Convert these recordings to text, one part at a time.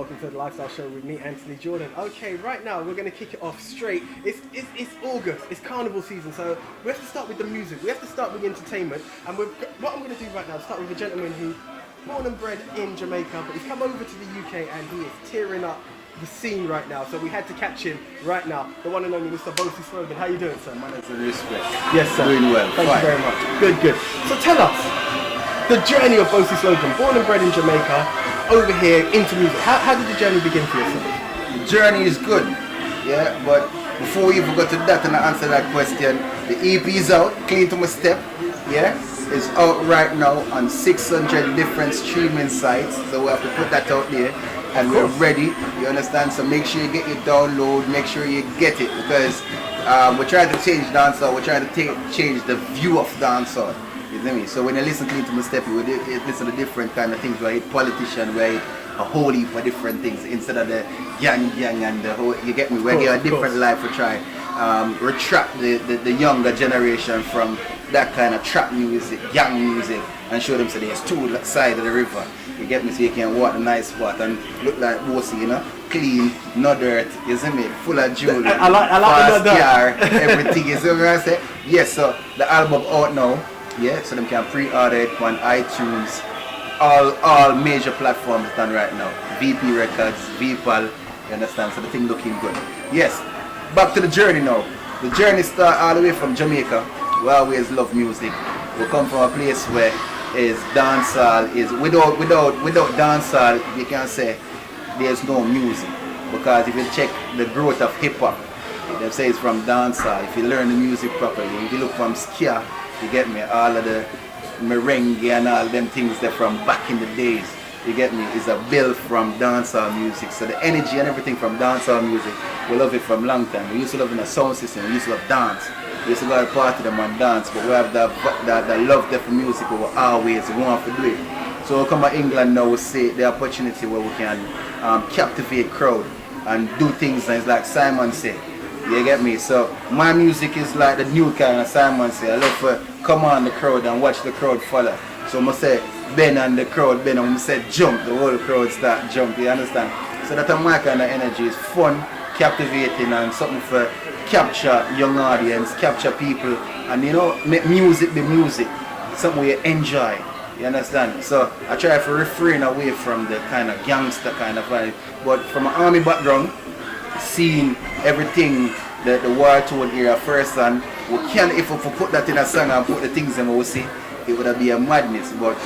welcome to the Lifestyle Show with me, Anthony Jordan. Okay, right now we're going to kick it off straight. It's August, it's carnival season, so we have to start with the music, we have to start with the entertainment, and what I'm going to do right now is start with a gentleman who, born and bred in Jamaica, but he's come over to the UK and he is tearing up the scene right now, so we had to catch him right now. The one and only Mr. Bossy Slogan. How you doing, sir? Manners and respect. Yes, sir. Doing well. Thank you very much. Good. So tell us, the journey of Bossy Slogan, born and bred in Jamaica, over here into music. How did the journey begin for you, sir? The journey is good, yeah, but before we even go to that and I answer that question, the EP is out, Clean to My Step, yeah? It's out right now on 600 different streaming sites, so we have to put that out there. And we're ready, you understand? So make sure you get your download, make sure you get it, because we're trying to change dancehall, we're trying to change the view of dancehall. You know me? So when you listen to my step, you listen to different kind of things, where I hit politician, where I hit a whole heap of different things instead of the yang and the whole, you get me? Where you a different life to try retract the younger generation from that kind of trap music, young music, and show them so there's two sides of the river. You get me? So you can walk the nice spot and look like Bossy, you know? Clean, no dirt, you see me? Full of jewelry, I like fast the car, everything, you see what I say? Yes, so the album out now, yeah, so them can pre-order it on iTunes, all major platforms done right now. VP Records, VPAL, you understand? So the thing looking good. Yes, back to the journey now. The journey starts all the way from Jamaica. We always love music. We come from a place where is dancehall is without dancehall you can say there's no music, because if you check the growth of hip hop, they say it's from dancehall. If you learn the music properly, if you look from ska, you get me, all of the merengue and all them things that from back in the days, you get me, is a build from dancehall music. So the energy and everything from dancehall music, we love it from long time. We used to love in a sound system, we used to love dance. We used to go to party them and dance, but we have that love there for music, we always want to do it. So we come to England now, we see the opportunity where we can captivate crowd and do things and it's like Simon said. You get me? So my music is like the new kind of Simon said. I love to come on the crowd and watch the crowd follow. So I say Ben and the crowd, Ben, and I say jump, the whole crowd start jump, you understand? So that's my kind of energy. Is fun, captivating, and something for capture young audience, capture people, and you know, make music be music, something you enjoy, you understand? So I try to refrain away from the kind of gangster kind of vibe, but from an army background, seeing everything, the war-torn era first, and we can, if we put that in a song and put the things in we see, it would be a madness, but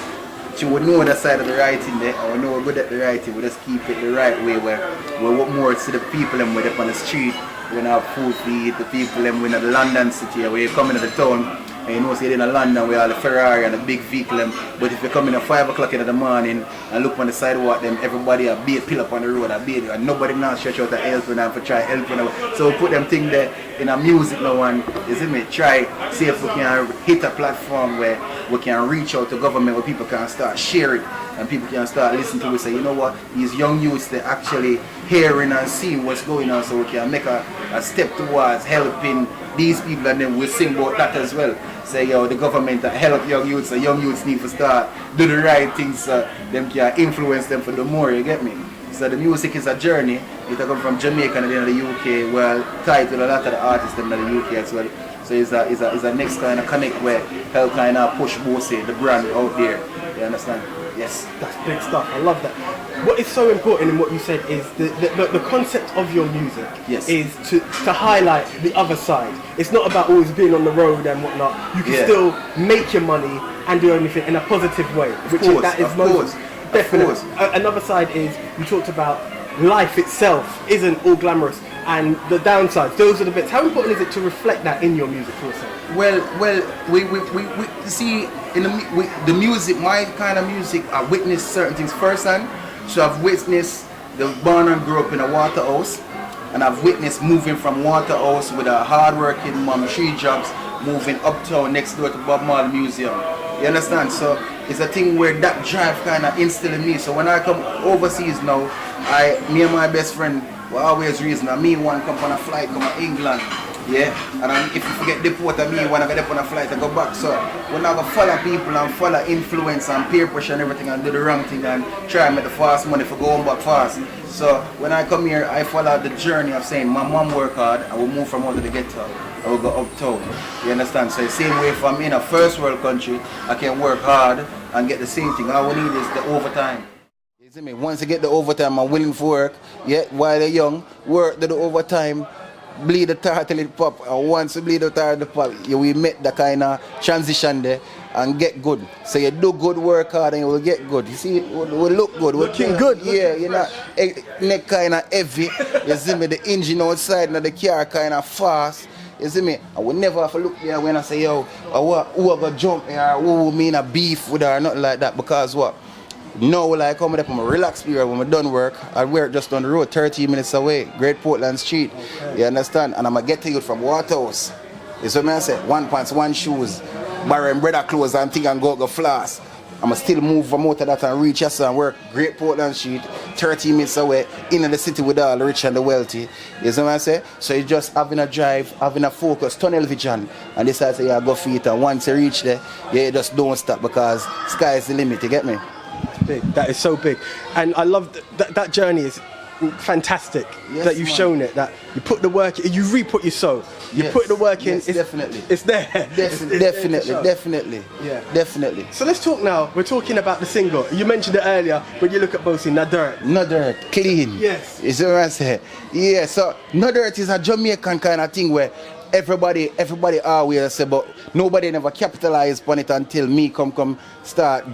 you would know the side of the writing there, and we know we're good at the writing, we just keep it the right way, where we work more to the people and we're up on the street. We have food to eat, the people them in the London city, where you come into the town and you know say you're in London where all the Ferrari and the big vehicle them, but if you come in at 5 o'clock in the morning and look on the sidewalk them, everybody a bait pill up on the road, a bait, and nobody now stretch out a helping and for try helping them. So we put them thing there in a music now, and you see me, try see if we can hit a platform where we can reach out to government, where people can start sharing and people can start listening to it, say, you know what, these young youths, they're actually hearing and seeing what's going on, so we can make a step towards helping these people, and then we'll sing about that as well. Say, yo, the government that help young youths, so young youths need to start do the right things so them can influence them for the more, you get me? So the music is a journey. It come from Jamaica and then the UK, well, tied with a lot of the artists in the UK as well. So it's a next kind of connect where help kind of push Bossy, the brand out there, you understand? Yes. That's big stuff. I love that. What is so important in what you said is the concept of your music is to highlight the other side. It's not about always being on the road and whatnot. You can still make your money and do everything in a positive way, which is most definitely. Another side is you talked about life itself isn't all glamorous, and the downsides. Those are the bits. How important is it to reflect that in your music also? Well, we see in the music, my kind of music, I witnessed certain things firsthand. So I've witnessed the born and grew up in a Waterhouse, and I've witnessed moving from Waterhouse with a hard-working mom, 3 jobs, moving uptown next door to Bob Marley Museum. You understand? So it's a thing where that drive kind of instilled in me. So when I come overseas now, me and my best friend were always reason. Me one come on a flight, come to England, Yeah, and if you forget deport of me, when I get up on a flight, I go back. So when I go follow people and follow influence and peer pressure and everything and do the wrong thing and try and make the fast money for going back fast. So when I come here, I follow the journey of saying my mom work hard, I will move from out of the ghetto, I will go uptown. You understand? So the same way from in a first world country, I can work hard and get the same thing. All we need is the overtime. You see me? Once I get the overtime, I'm willing for work. Yeah, while they're young, work the overtime. Bleed the tar till it pop, and once you bleed the tar the pop, you will make the kind of transition there and get good. So you do good, work hard, and you will get good. You see, it will look good. Looking good. Yeah, you know, neck kind of heavy. You see me, the engine outside, and the car kind of fast. You see me, I will never have to look there when I say, yo, who I gonna jump here, who mean a beef with her, or nothing like that, because what? Now, when I come up on a relaxed period, when I done work, I work just on the road, 30 minutes away, Great Portland Street. Okay. You understand? And I'm going to get to you from Waterhouse. You see what I say? 1 pants, 1 shoes, borrowing brother clothes and thing and go floss. I'm going to still move from out of that and reach us and work Great Portland Street, 30 minutes away, in the city with all the rich and the wealthy. You see what I say? So it's just having a drive, having a focus, tunnel vision, and this I say, yeah, go for it. And once you reach there, yeah, you just don't stop because sky is the limit, you get me? Big. That is so big, and I love that journey is fantastic. Yes, that you've shown it, that you put the work, you reap what you sow. You put the work in. Yes, definitely. It's there. Definitely. Yeah, definitely. So let's talk now. We're talking about the single. You mentioned it earlier when you look at Bossy, No Dirt. No Dirt, clean. Yes. You see what I say? Yeah. So No Dirt is a Jamaican kind of thing where everybody always say, but nobody never capitalize on it until me come start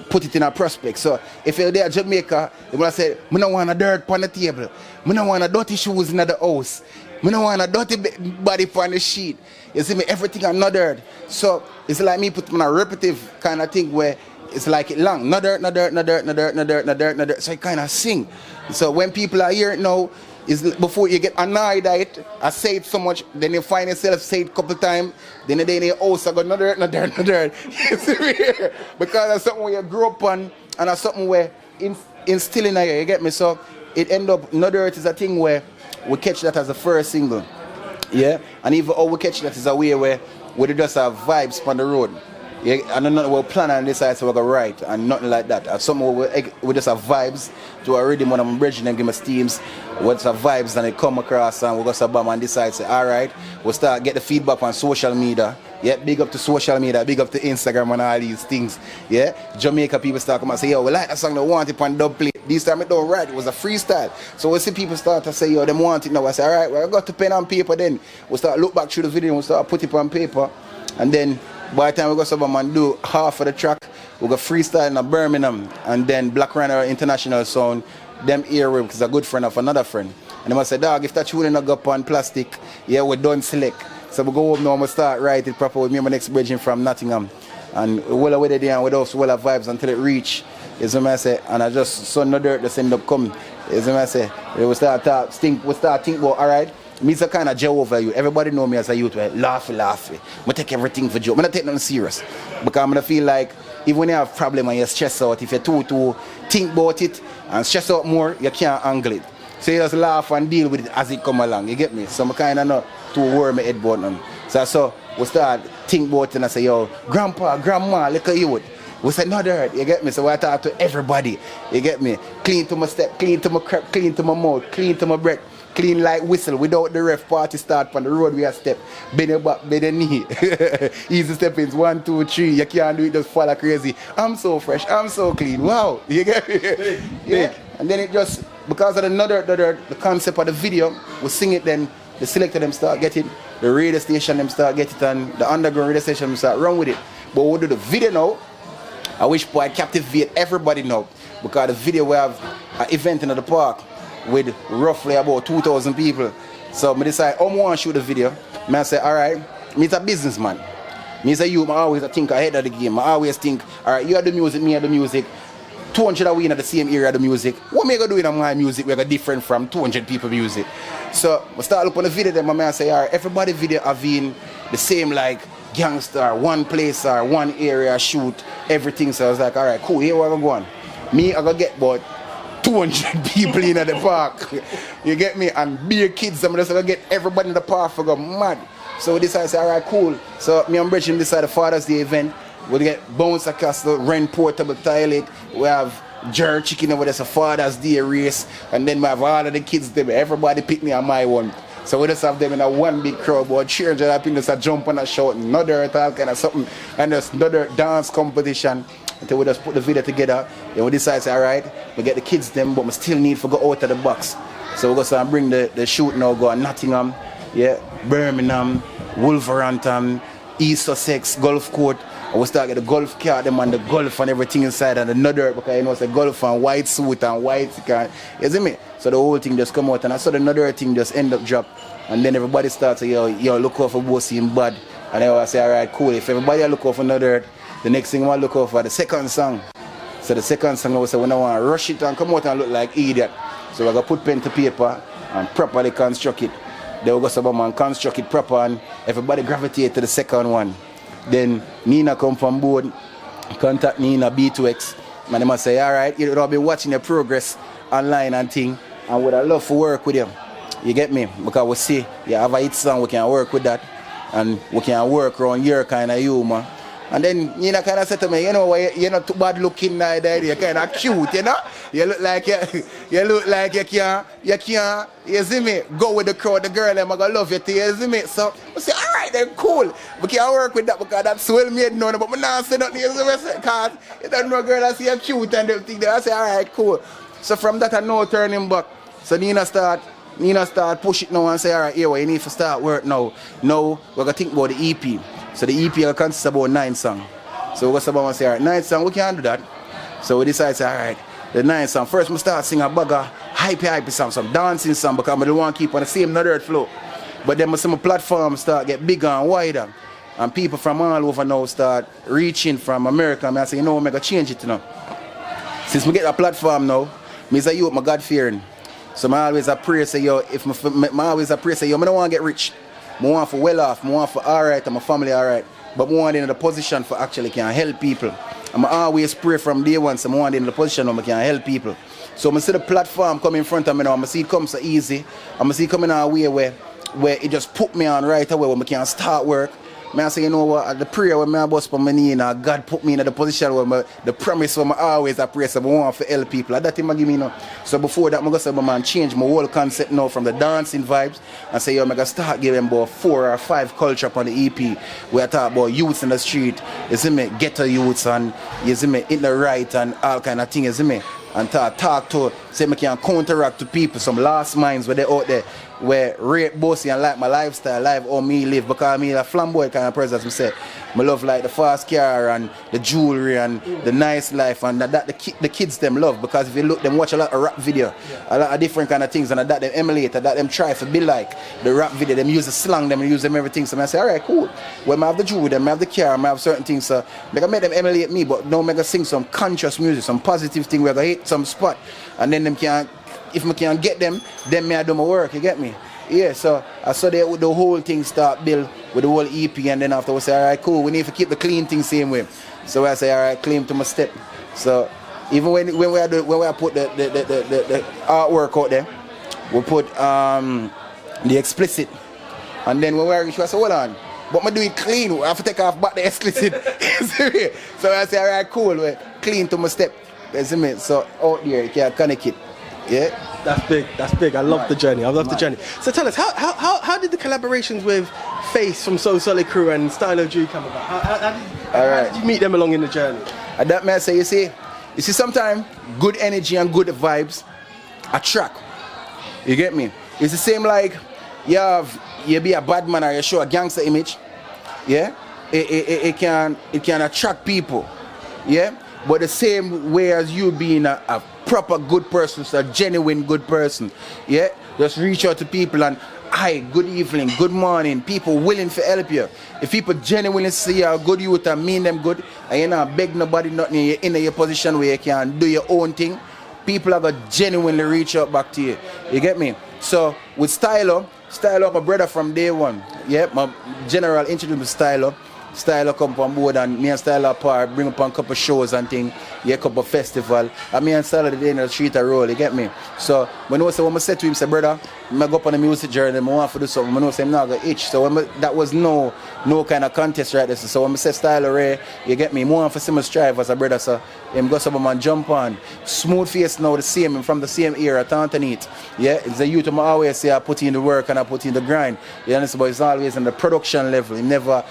put it in a prospect. So if you're there in Jamaica, they will say, I don't want a dirt on the table. I don't want a dirty shoes in the house. I don't want a dirty body on the sheet. You see me, everything on no dirt. So it's like me put on a repetitive kind of thing where it's like it long. No dirt, no dirt, no dirt, no dirt, no dirt, no dirt, no dirt. So I kind of sing. So when people are here now, is before you get annoyed at it, I say it so much, then you find yourself say it a couple times, then in your house I go no dirt, no dirt, no dirt. You see me? Because that's something where you grew up on and that's something where instilling in you get me? So it end up, No Dirt is a thing where we catch that as the first single. Yeah? And even how we catch that is a way where we just have vibes on the road. Yeah, and then we'll plan and decide so we're going to write and nothing like that. And some we just have vibes to a rhythm when I'm bridging them, give me steams. What's the vibes and they come across and we go to bam and decide say, alright, we'll start get the feedback on social media. Yeah, big up to social media, big up to Instagram and all these things. Yeah, Jamaica people start come and say, yo, we like that song, they want it on dub plate. This time it don't write, it was a freestyle. So we see people start to say, yo, they want it now. I say, alright, well, I got to pen on paper then. We'll start look back through the video and we'll start put it on paper. And then by the time we go to and do half of the track, we go freestyle in Birmingham and then Black Runner International Sound, them earworms is a good friend of another friend. And they must say, dog, if that tune not go up on plastic, yeah, we done select. So we go home now and we start writing it proper with me and my next bridging from Nottingham. And we'll away the day and with us, we'll have vibes until it reach. Is what I say, and I just saw No Dirt just end up coming. Is what I say, we start think about, alright. Me's a kind of joke over you. Everybody know me as a youth where laughy. I take everything for joke. I don't take nothing serious. Because I'm gonna feel like even when you have problem and you stress out, if you too think about it and stress out more, you can't angle it. So you just laugh and deal with it as it come along. You get me? So I'm kind of not too worry my head about them. So we start think about it and I say, yo, grandpa, grandma, look at you. We say No Dirt, you get me? So I talk to everybody. You get me? Clean to my step, clean to my crap, clean to my mouth, clean to my breath. Clean like whistle, without the ref party start on the road we a step. Bend your back, bend your knee. Easy step-ins, 1, 2, 3. You can't do it, just fall like crazy. I'm so fresh, I'm so clean. Wow, you get me? Yeah. And then it just, because of the concept of the video, we sing it then, the selector them start get it, the radio station them start get it, and the underground radio station them start run with it. But we do the video now, I wish boy captivate everybody now. Because the video we have an event in the park with roughly about 2,000 people. So I decide, I want to shoot the video. I say, alright, I'm a businessman. Me say you, I always think ahead of the game. I always think, alright, you are the music, me are the music. 200 are we in the same area of the music. What am I going to do in my music? We're different from 200 people music. So I start looking at the video, then I say, alright, everybody video have been the same like gangster, one place or one area shoot, everything. So I was like, alright, cool, here we're going. Me, I going to get about 200 people in at the park. You get me? And beer kids, I'm just gonna get everybody in the park for go mad. So we decided to say, alright, cool. So me and Bridget decided Father's Day event. We get bouncer castle, rent portable toilet. We have jerk chicken over there, so Father's Day race. And then we have all of the kids there. Everybody pick me on my one. So we just have them in a one big crowd, but children I think just a jump and a shout, another all kind of something, and there's another dance competition. Until we just put the video together, and we decide, say, alright, we get the kids them, but we still need to go out of the box. So we're going to bring the shoot now, go to Nottingham, yeah, Birmingham, Wolverhampton, East Sussex, Golf Court. And we start get the golf cart them and the golf and everything inside and another, because you know it's a golf and white suit and white car. You see me? So the whole thing just come out and I saw another thing just end up drop. And then everybody starts to yo look out for Bossy in bad. And then I say, alright, cool. If everybody look out for another, the next thing I want to look out for the second song. So the second song I say we don't want to rush it and come out and look like idiot. So we're going to put pen to paper and properly construct it. Then we're going to construct it proper and everybody gravitate to the second one. Then Nina come from board, contact Nina B2X. And they must say, alright, you know, I've been watching your progress online and thing. And would I love to work with you. You get me? Because we see you have a hit song, we can work with that. And we can work around your kind of humor. And then Nina kind of said to me, you know, you're not too bad looking now, you're kind of cute, you know? You look like you can't, you see me, go with the crowd, the girl, I'm going to love you, you see me? So I say, all right, then cool. We can work with that because that's well made known, but I'm not saying nothing, you see me? Because you don't know girl, I see you cute and everything. I say, all right, cool. So from that, I know turning back. So Nina start push it now and say, all right, here, you need to start work now. Now, we're going to think about the EP. So the EP will consist about 9 songs. So we're going to say, all right, 9 songs, we can't do that. So we decide to say, all right, the 9 songs. First, we start singing a bugger, hype song, some dancing song, because I don't want to keep on the same nerd flow. But then some platforms start get bigger and wider. And people from all over now start reaching from America. And I say, you know, I'm going to change it now. Since we get a platform now, I say, you, my God-fearing. So I always pray, say, yo, I don't want to get rich. I want for well off, I want for alright and my family alright. But I want in the position for actually can help people. And I always pray from day one, so I want in the position where I can help people. So I see the platform come in front of me now, I see it come so easy. I see it coming in a way where it just put me on right away where I can start work. I say, you know what, the prayer when I bust on my knee and God put me in the position where the promise where I always pray, so I want to help people. That's that thing I give me now. So before that, I'm going to say, man, change my whole concept now from the dancing vibes and say, yo, I'm going to start giving about 4 or 5 culture on the EP where I talk about youths in the street, you see me, ghetto youths and, you see me, in the right and all kind of things, you see me. And talk to, say I can counteract to people, some lost minds where they out there, where rape Bossy and like my lifestyle, life how me live, because me a flamboyant kind of person, as we say. I love like the fast car and the jewelry and the nice life, and that the kids them love, because if you look, them watch a lot of rap video, a lot of different kind of things, and that them emulate, that them try to be like the rap video, them use the slang, them use them everything. So I say, alright, cool. When I have the jewelry, them I have the car, I have certain things, so I can make them emulate me, but now I can sing some conscious music, some positive thing where I hit some spot, and then them can, if I can get them, then I do my work, you get me? Yeah, so I saw the whole thing start build with the whole EP, and then after we say, alright, cool, we need to keep the clean thing same way. So I say, alright, clean to my step. So even when I put the artwork out there, we put the explicit, and then when we I say, hold on, but I do it clean, I have to take off back the explicit. So I say, alright, cool, clean to my step. So out there, you can connect it. Yeah. That's big. I love the journey. The journey. So tell us, how did the collaborations with Face from So Solid Crew and Stylo G come about? How did you meet them along in the journey? And that man say, you see sometimes good energy and good vibes attract. You get me? It's the same like you be a bad man or you show a gangster image. Yeah? It can attract people. Yeah? But the same way as you being a proper good person, so a genuine good person, yeah? Just reach out to people and, hi, good evening, good morning, people willing to help you. If people genuinely see you a good youth and mean them good, and you not beg nobody nothing, you're in your position where you can do your own thing, people are going to genuinely reach out back to you. You get me? So with Stylo, my brother from day one, yeah, my general introduced me to Stylo. Styler come on board and me and Styler apart, bring up on a couple shows and things, yeah, a couple festival. And me and Styler the day in the street a roll, you get me? So when I said to him, say, brother, I go up on the music journey, I want to do something, I know say I'm not going to itch. So that was no kind of contest right there. So when I said Styler Ray, you get me, more for similar strive as a brother, so him go some man jump on. Smooth face now the same, from the same era, Tantanite. Yeah, it's the youth I always say I put in the work and I put in the grind. You understand? But it's always on the production level. He never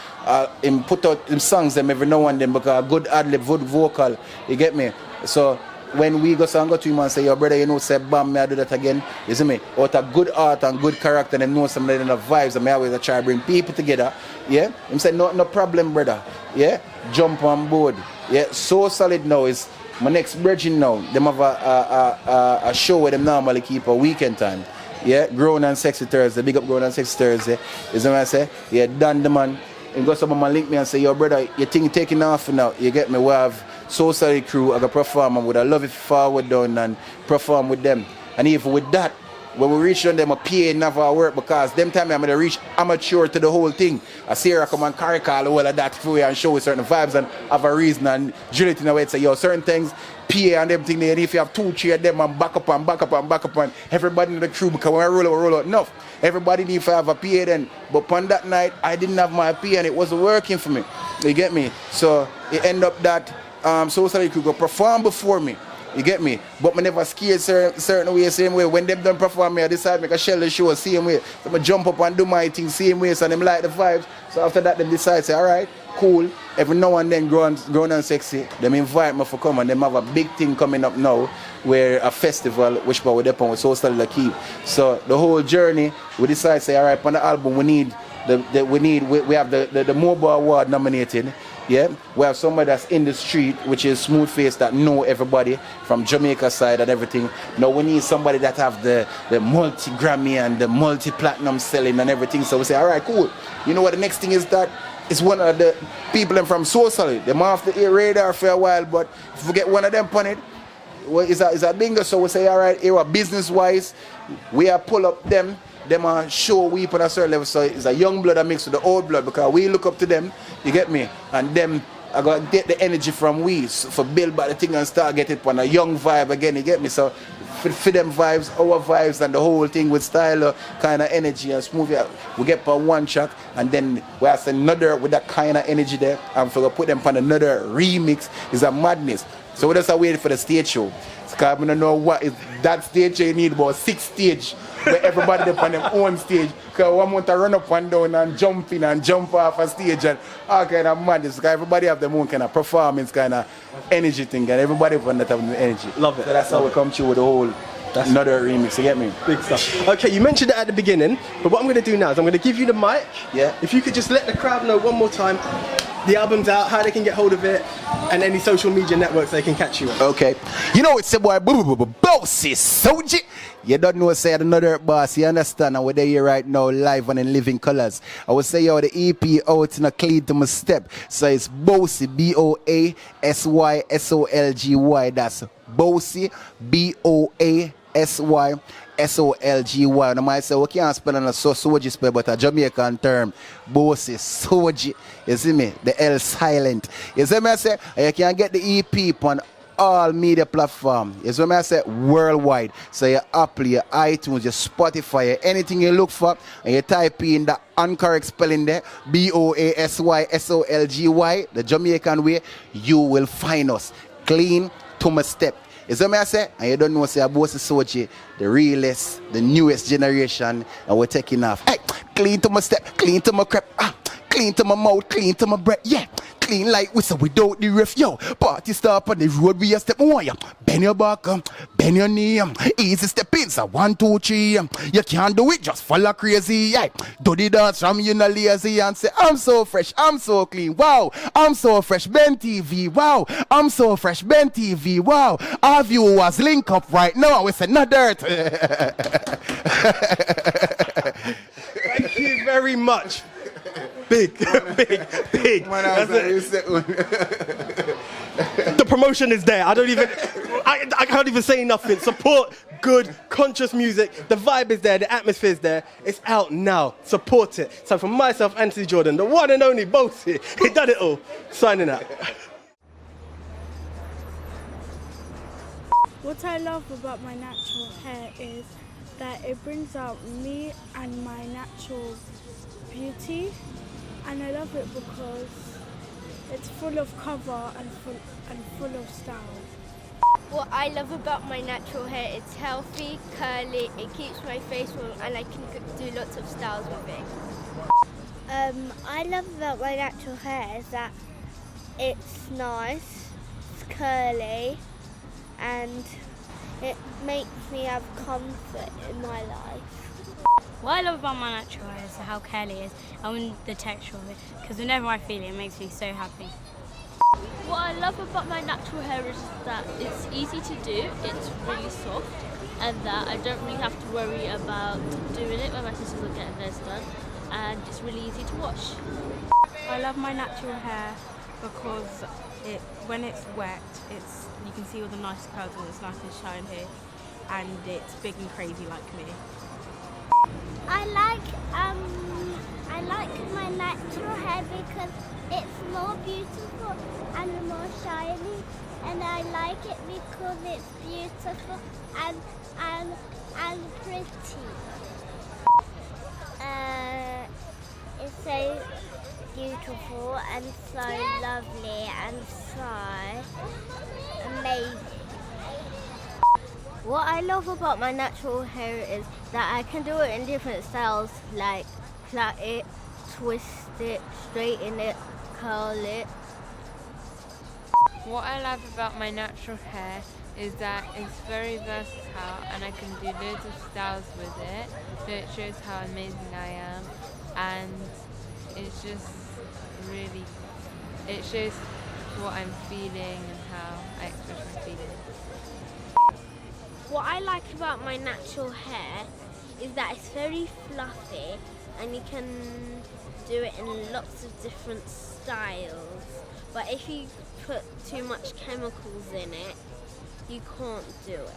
him put out him songs them every now and then because a good ad-lib, good vocal. You get me? So when we go to him and say, yo brother, you know, say bam, may I do that again? You see me? Out of good art and good character and know some of the vibes and I always try to bring people together. Yeah? Him say, no problem, brother. Yeah? Jump on board. Yeah? So solid now is my next bridging now. Them have a show where them normally keep a weekend time. Yeah? Grown and Sexy Thursday. Big up Grown and Sexy Thursday. You see what I say? Yeah, Dan the man. And go some man link me and say, yo brother, your thing taking off now. You get me? We have So Solid crew, I got perform and would I love it forward down and perform with them. And even with that, when we reach on them, a PA never work because them time I'm gonna reach amateur to the whole thing. I see her come and carry call all of that for you and show certain vibes and have a reason and drill it in a way to say, yo, certain things, PA and everything there, and if you have 2, 3 of them and back up and everybody in the crew, because when I roll out enough, everybody need to have a PA then. But on that night, I didn't have my PA and it wasn't working for me. You get me? So it end up that So Solid crew go perform before me. You get me? But I never scared certain way, same way. When them done perform me, I decide make a shell the show same way. So I jump up and do my thing same way, so them like the vibes. So after that, them decide, say, alright, cool. Every now and then, grown and sexy, them invite me for come and them have a big thing coming up now, where a festival, which we with So Solid keep. So the whole journey, we decide, say, alright, on the album, we have the Mobile Award nominated. Yeah, we have somebody that's in the street, which is Smooth Face, that know everybody from Jamaica side and everything. Now we need somebody that have the multi-Grammy and the multi-platinum selling and everything. So we say, all right, cool. You know what the next thing is? That is one of the people from So Solid. They might have the ear radar for a while, but if we get one of them on it, well, it's a bingo. So we say, all right, here business-wise, we are pull up them are show we on a certain level. So it's a young blood that mixed with the old blood because we look up to them, you get me? And them I gotta get the energy from we for build back the thing and start get it on a young vibe again, you get me? So for them vibes, our vibes and the whole thing with style kind of energy and smooth, we get for one track and then we have another with that kind of energy there and for put them on another remix is a madness. So we just are waiting for the stage show. Because I don't know what is that stage you need about 6 stages where everybody up on their own stage. Because one want to run up and down and jump in and jump off a stage and all kind of madness. Because everybody have their own kind of performance kind of energy thing and everybody want that have the energy. Love it. So that's how we come through with the whole another remix, you get me? Big stuff. Okay, you mentioned it at the beginning, but what I'm going to do now is I'm going to give you the mic. Yeah. If you could just let the crowd know one more time the album's out, how they can get hold of it, and any social media networks they can catch you on. Okay. You know it's a boy Bossy Soji. You don't know say another boss, you understand? And we're there here right now live and in living colors. I would say yo the EP out in a clean to my step. So it's Bossy, BOASYSOLGY. That's Bossy, BOASYSOLGY. And I might say, we can't spell on a Soji spell, but a Jamaican term. Bossy, Soji. You see me? The L silent. You see me? I say, you can get the EP on all media platforms. You see me? I say, worldwide. So your Apple, your iTunes, your Spotify, anything you look for, and you type in the incorrect spelling there, BOASYSOLGY, the Jamaican way, you will find us. Clean to my step. Is what I say? And you don't know, say, Bossy Soji, the realest, the newest generation, and we're taking off. Hey, clean to my step, clean to my crap, clean to my mouth, clean to my breath, yeah. Clean like whistle without the ref, yo. Party stop on the road, we a step on ya. Bend your back, bend your knee, easy step in, so 1, 2, 3. You can't do it, just follow crazy, yeah. Do the dance from you no lazy and say, I'm so fresh, I'm so clean, wow. I'm so fresh, Ben TV, wow. I'm so fresh, Ben TV, wow. Our viewers link up right now, we say, no dirt. Thank you very much. Big. The promotion is there. I can't even say nothing. Support good, conscious music. The vibe is there, the atmosphere is there. It's out now. Support it. So from myself, Anthony Jordan, the one and only Boatsy, he done it all. Signing out. What I love about my natural hair is that it brings out me and my natural beauty, and I love it because it's full of cover and full of style. What I love about my natural hair, it's healthy, curly, it keeps my face warm, and I can do lots of styles with it. I love about my natural hair is that it's nice, it's curly, and it makes me have comfort in my life. What I love about my natural hair is how curly it is and the texture of it, because whenever I feel it, it makes me so happy. What I love about my natural hair is that it's easy to do, it's really soft, and that I don't really have to worry about doing it when my sisters are getting theirs done, and it's really easy to wash. I love my natural hair because when it's wet, you can see all the nice curls and it's nice and shiny, and it's big and crazy like me. I like my natural hair because it's more beautiful and more shiny, and I like it because it's beautiful and pretty. It's so beautiful and so lovely and so amazing. What I love about my natural hair is that I can do it in different styles, like plait it, twist it, straighten it, curl it. What I love about my natural hair is that it's very versatile and I can do loads of styles with it, so it shows how amazing I am, and it's just really, it shows what I'm feeling and how I express my feelings. What I like about my natural hair is that it's very fluffy and you can do it in lots of different styles. But if you put too much chemicals in it, you can't do it.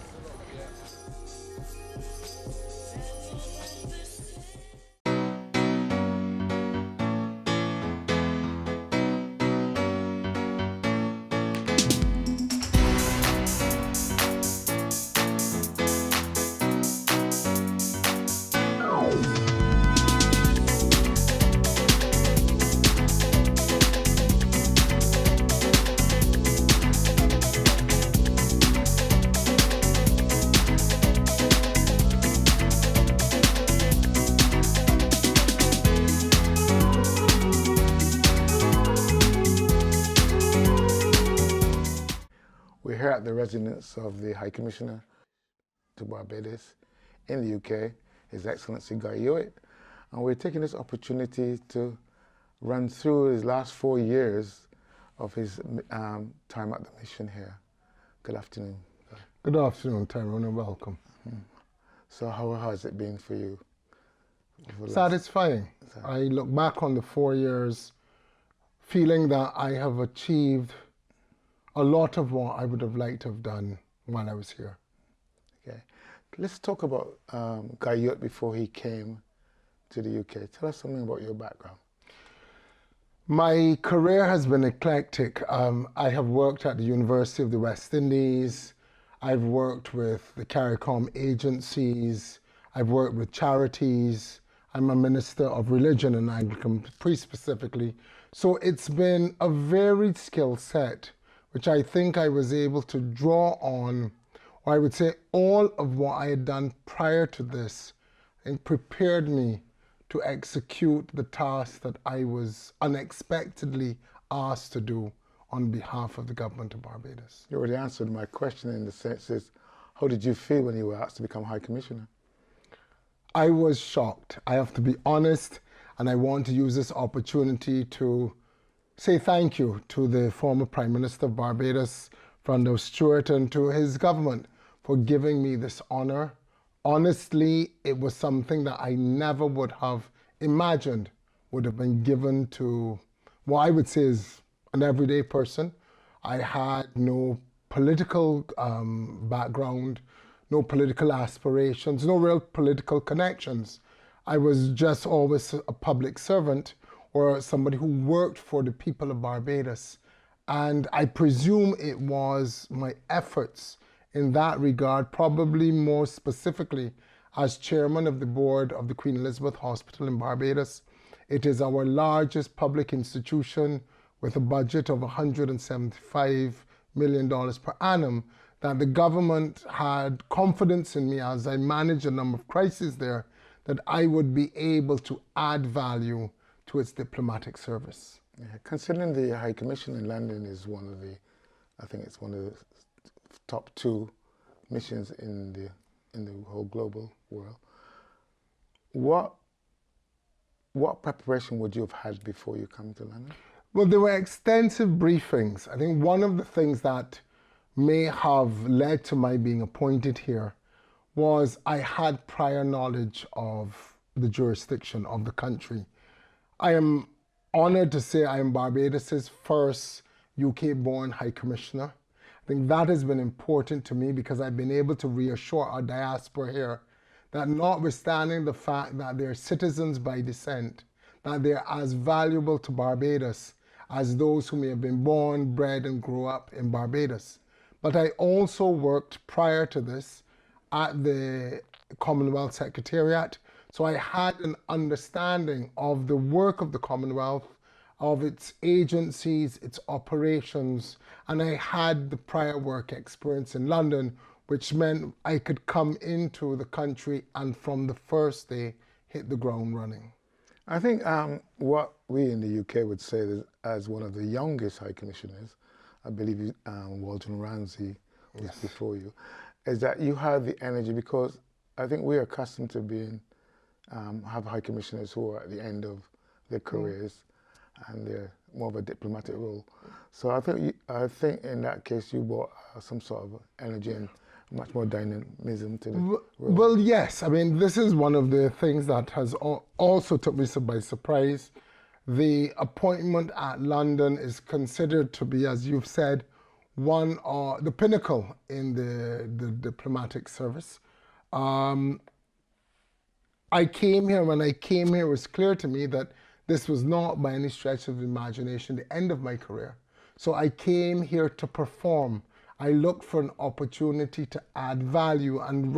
We're here at the residence of the High Commissioner to Barbados in the UK, His Excellency Guy Hewitt, and we're taking this opportunity to run through his last 4 years of his time at the mission here. Good afternoon. Good afternoon, Tyrone, and welcome. So how has it been for you? Satisfying. I look back on the 4 years feeling that I have achieved a lot of what I would have liked to have done while I was here. Okay. Let's talk about Guy Hewitt before he came to the UK. Tell us something about your background. My career has been eclectic. I have worked at the University of the West Indies. I've worked with the CARICOM agencies. I've worked with charities. I'm a minister of religion and Anglican priest specifically. So it's been a varied skill set, which I think I was able to draw on, or I would say all of what I had done prior to this, and prepared me to execute the task that I was unexpectedly asked to do on behalf of the government of Barbados. You already answered my question in the sense is, how did you feel when you were asked to become High Commissioner? I was shocked. I have to be honest, and I want to use this opportunity to say thank you to the former Prime Minister of Barbados, Freundel Stuart, and to his government for giving me this honor. Honestly, it was something that I never would have imagined would have been given to what I would say is an everyday person. I had no political background, no political aspirations, no real political connections. I was just always a public servant or somebody who worked for the people of Barbados. And I presume it was my efforts in that regard, probably more specifically as chairman of the board of the Queen Elizabeth Hospital in Barbados. It is our largest public institution with a budget of $175 million per annum, that the government had confidence in me as I managed a number of crises there, that I would be able to add value to its diplomatic service. Yeah, considering the High Commission in London is one of the, I think it's one of the top 2 missions in the whole global world. What preparation would you have had before you come to London? Well, there were extensive briefings. I think one of the things that may have led to my being appointed here was I had prior knowledge of the jurisdiction of the country. I am honored to say I am Barbados's first UK-born High Commissioner. I think that has been important to me because I've been able to reassure our diaspora here that notwithstanding the fact that they're citizens by descent, that they're as valuable to Barbados as those who may have been born, bred, and grew up in Barbados. But I also worked prior to this at the Commonwealth Secretariat, so I had an understanding of the work of the Commonwealth, of its agencies, its operations, and I had the prior work experience in London, which meant I could come into the country and from the first day hit the ground running. I think what we in the UK would say is, as one of the youngest High Commissioners, I believe Walton Ramsey was before you, is that you have the energy, because I think we're accustomed to being, have High Commissioners who are at the end of their careers and they're more of a diplomatic role. So I think in that case you brought some sort of energy and much more dynamism to the role. Well, yes. I mean, this is one of the things that has also took me by surprise. The appointment at London is considered to be, as you've said, one of the pinnacle in the diplomatic service. When I came here, it was clear to me that this was not by any stretch of the imagination the end of my career. So I came here to perform. I looked for an opportunity to add value, and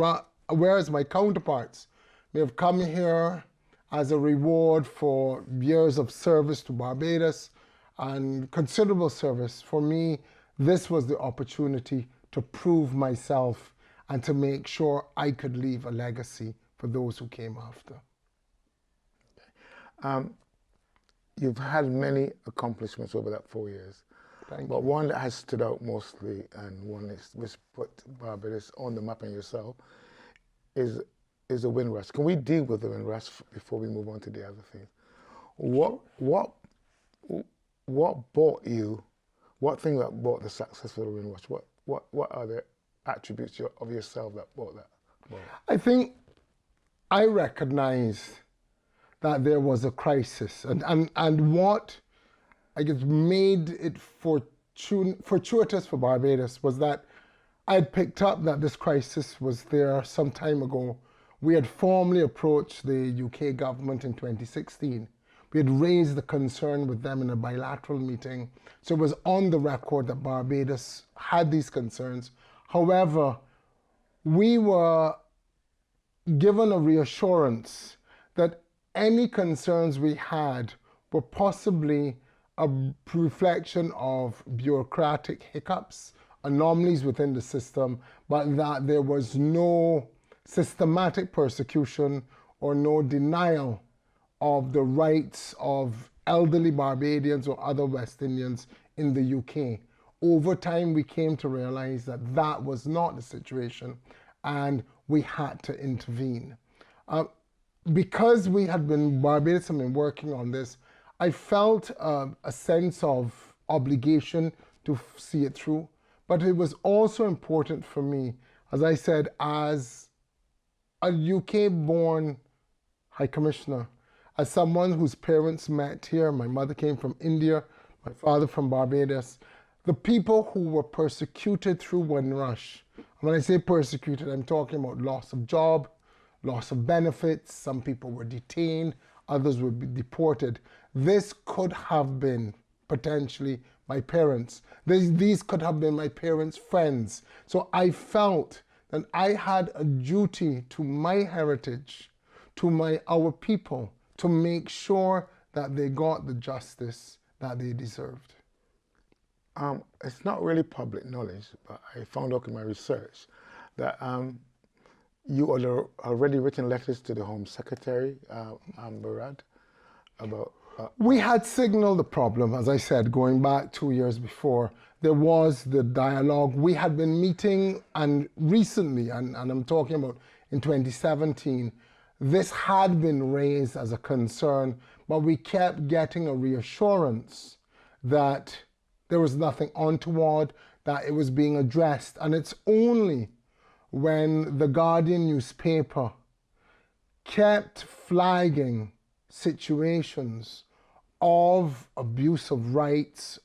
whereas my counterparts may have come here as a reward for years of service to Barbados and considerable service, for me, this was the opportunity to prove myself and to make sure I could leave a legacy for those who came after. You've had many accomplishments over that 4 years. But one that has stood out mostly, and one which put Barbados on the map and yourself, is the Windrush. Can we deal with the Windrush before we move on to the other things? What brought you? What thing that brought the success of the Windrush? What are the attributes of yourself that brought that? I think I recognized that there was a crisis, and what I guess made it fortuitous for Barbados was that I had picked up that this crisis was there some time ago. We had formally approached the UK government in 2016. We had raised the concern with them in a bilateral meeting. So it was on the record that Barbados had these concerns. However, we were given a reassurance that any concerns we had were possibly a reflection of bureaucratic hiccups, anomalies within the system, but that there was no systematic persecution or no denial of the rights of elderly Barbadians or other West Indians in the UK. Over time, we came to realize that that was not the situation, and we had to intervene. Because we had been, Barbados had been working on this, I felt a sense of obligation to see it through, but it was also important for me, as I said, as a UK-born High Commissioner, as someone whose parents met here. My mother came from India, my father from Barbados. The people who were persecuted through Windrush When I say persecuted, I'm talking about loss of job, loss of benefits. Some people were detained, others would be deported. This could have been potentially my parents. These could have been my parents' friends. So I felt that I had a duty to my heritage, to our people, to make sure that they got the justice that they deserved. It's not really public knowledge, but I found out in my research that you had already written letters to the Home Secretary, Barad, about... We had signaled the problem, as I said, going back 2 years before. There was the dialogue. We had been meeting, and recently, and I'm talking about in 2017, this had been raised as a concern, but we kept getting a reassurance that there was nothing untoward, that it was being addressed. And it's only when the Guardian newspaper kept flagging situations of abuse of rights,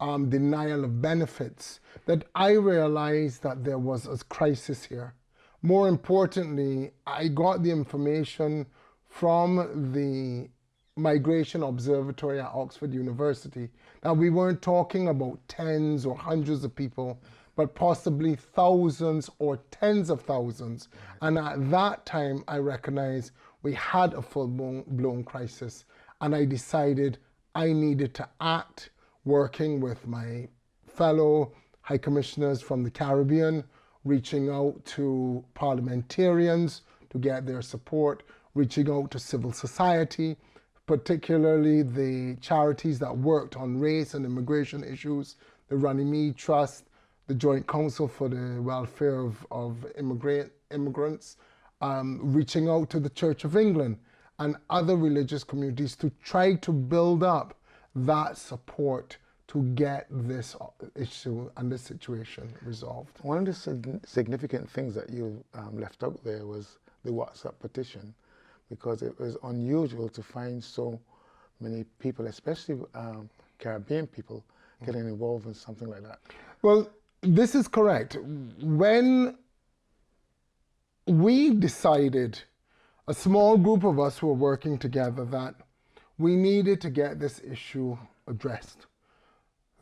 denial of benefits, that I realized that there was a crisis here. More importantly, I got the information from the Migration Observatory at Oxford University that we weren't talking about tens or hundreds of people, but possibly thousands or tens of thousands. And at that time, I recognized we had a full-blown crisis, and I decided I needed to act, working with my fellow High Commissioners from the Caribbean, reaching out to parliamentarians to get their support, reaching out to civil society, particularly the charities that worked on race and immigration issues, the Runnymede Trust, the Joint Council for the Welfare of Immigrants, reaching out to the Church of England and other religious communities to try to build up that support to get this issue and this situation resolved. One of the significant things that you left out there was the WhatsApp petition, because it was unusual to find so many people, especially Caribbean people, getting involved in something like that. Well, this is correct. When we decided, a small group of us who were working together, that we needed to get this issue addressed.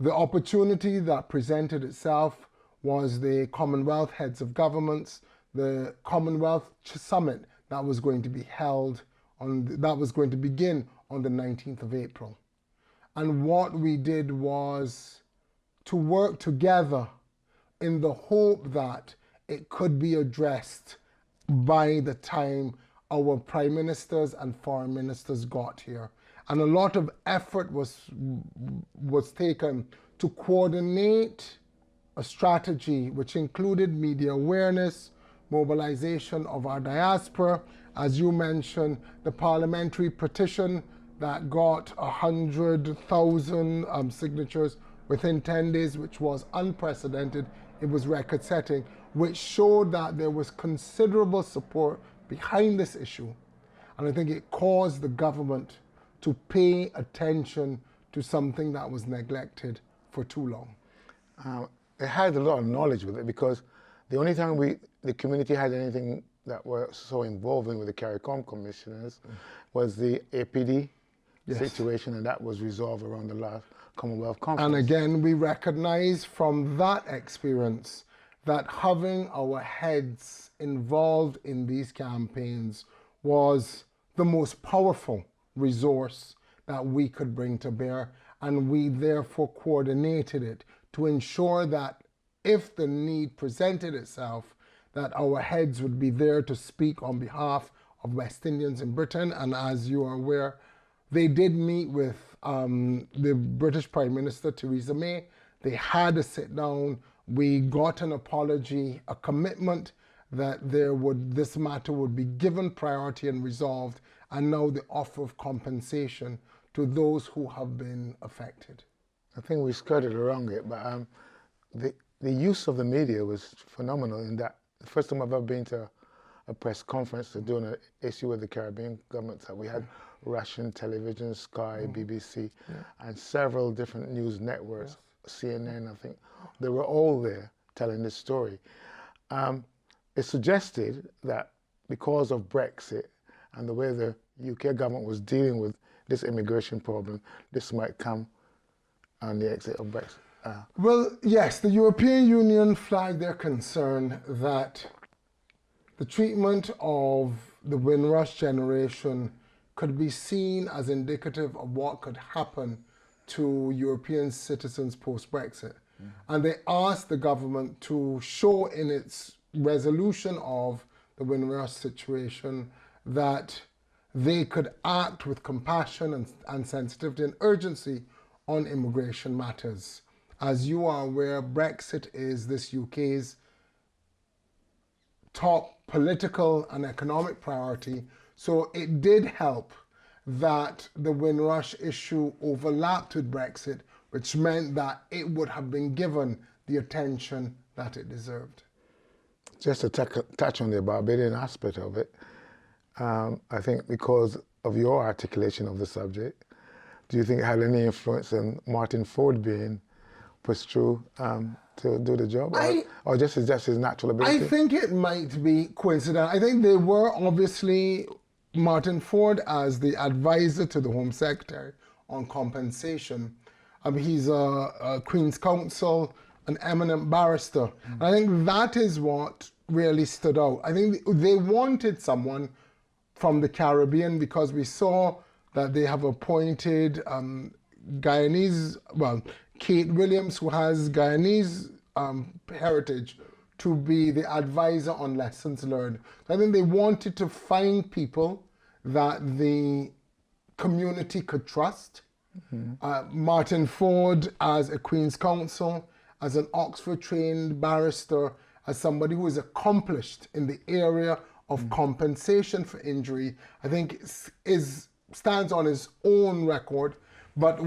The opportunity that presented itself was the Commonwealth Heads of Governments, the Commonwealth Summit that was going to be held that was going to begin on the 19th of April. And what we did was to work together in the hope that it could be addressed by the time our prime ministers and foreign ministers got here. And a lot of effort was taken to coordinate a strategy which included media awareness, mobilization of our diaspora, as you mentioned, the parliamentary petition that got 100,000 signatures within 10 days, which was unprecedented. It was record-setting, which showed that there was considerable support behind this issue. And I think it caused the government to pay attention to something that was neglected for too long. It had a lot of knowledge with it, because the only time the community had anything that were so involving with the CARICOM commissioners was the APD situation, and that was resolved around the last Commonwealth Conference. And again, we recognize from that experience that having our heads involved in these campaigns was the most powerful resource that we could bring to bear, and we therefore coordinated it to ensure that if the need presented itself, that our heads would be there to speak on behalf of West Indians in Britain. And as you are aware, they did meet with the British Prime Minister, Theresa May. They had a sit down. We got an apology, a commitment that this matter would be given priority and resolved, and now the offer of compensation to those who have been affected. I think we skirted around it, but the use of the media was phenomenal in that the first time I've ever been to a press conference to do an issue with the Caribbean government, that we had Russian television, Sky, BBC, and several different news networks, CNN, I think. They were all there telling this story. It's suggested that because of Brexit and the way the UK government was dealing with this immigration problem, this might come on the exit of Brexit. Well, yes, the European Union flagged their concern that the treatment of the Windrush generation could be seen as indicative of what could happen to European citizens post-Brexit. And they asked the government to show in its resolution of the Windrush situation that they could act with compassion and sensitivity and urgency on immigration matters. As you are aware, Brexit is this UK's top political and economic priority, so it did help that the Windrush issue overlapped with Brexit, which meant that it would have been given the attention that it deserved. Just to touch on the Barbadian aspect of it, I think because of your articulation of the subject, do you think it had any influence in Martin Ford being pushed through to do the job, or just his natural ability? I think it might be coincidental. I think they were obviously Martin Ford as the advisor to the Home Secretary on compensation. He's a Queen's Counsel, an eminent barrister. And I think that is what really stood out. I think they wanted someone from the Caribbean because we saw that they have appointed Guyanese, Kate Williams, who has Guyanese heritage, to be the advisor on lessons learned. I think they wanted to find people that the community could trust. Martin Ford as a Queen's Counsel, as an Oxford-trained barrister, as somebody who is accomplished in the area of compensation for injury, I think stands on his own record. But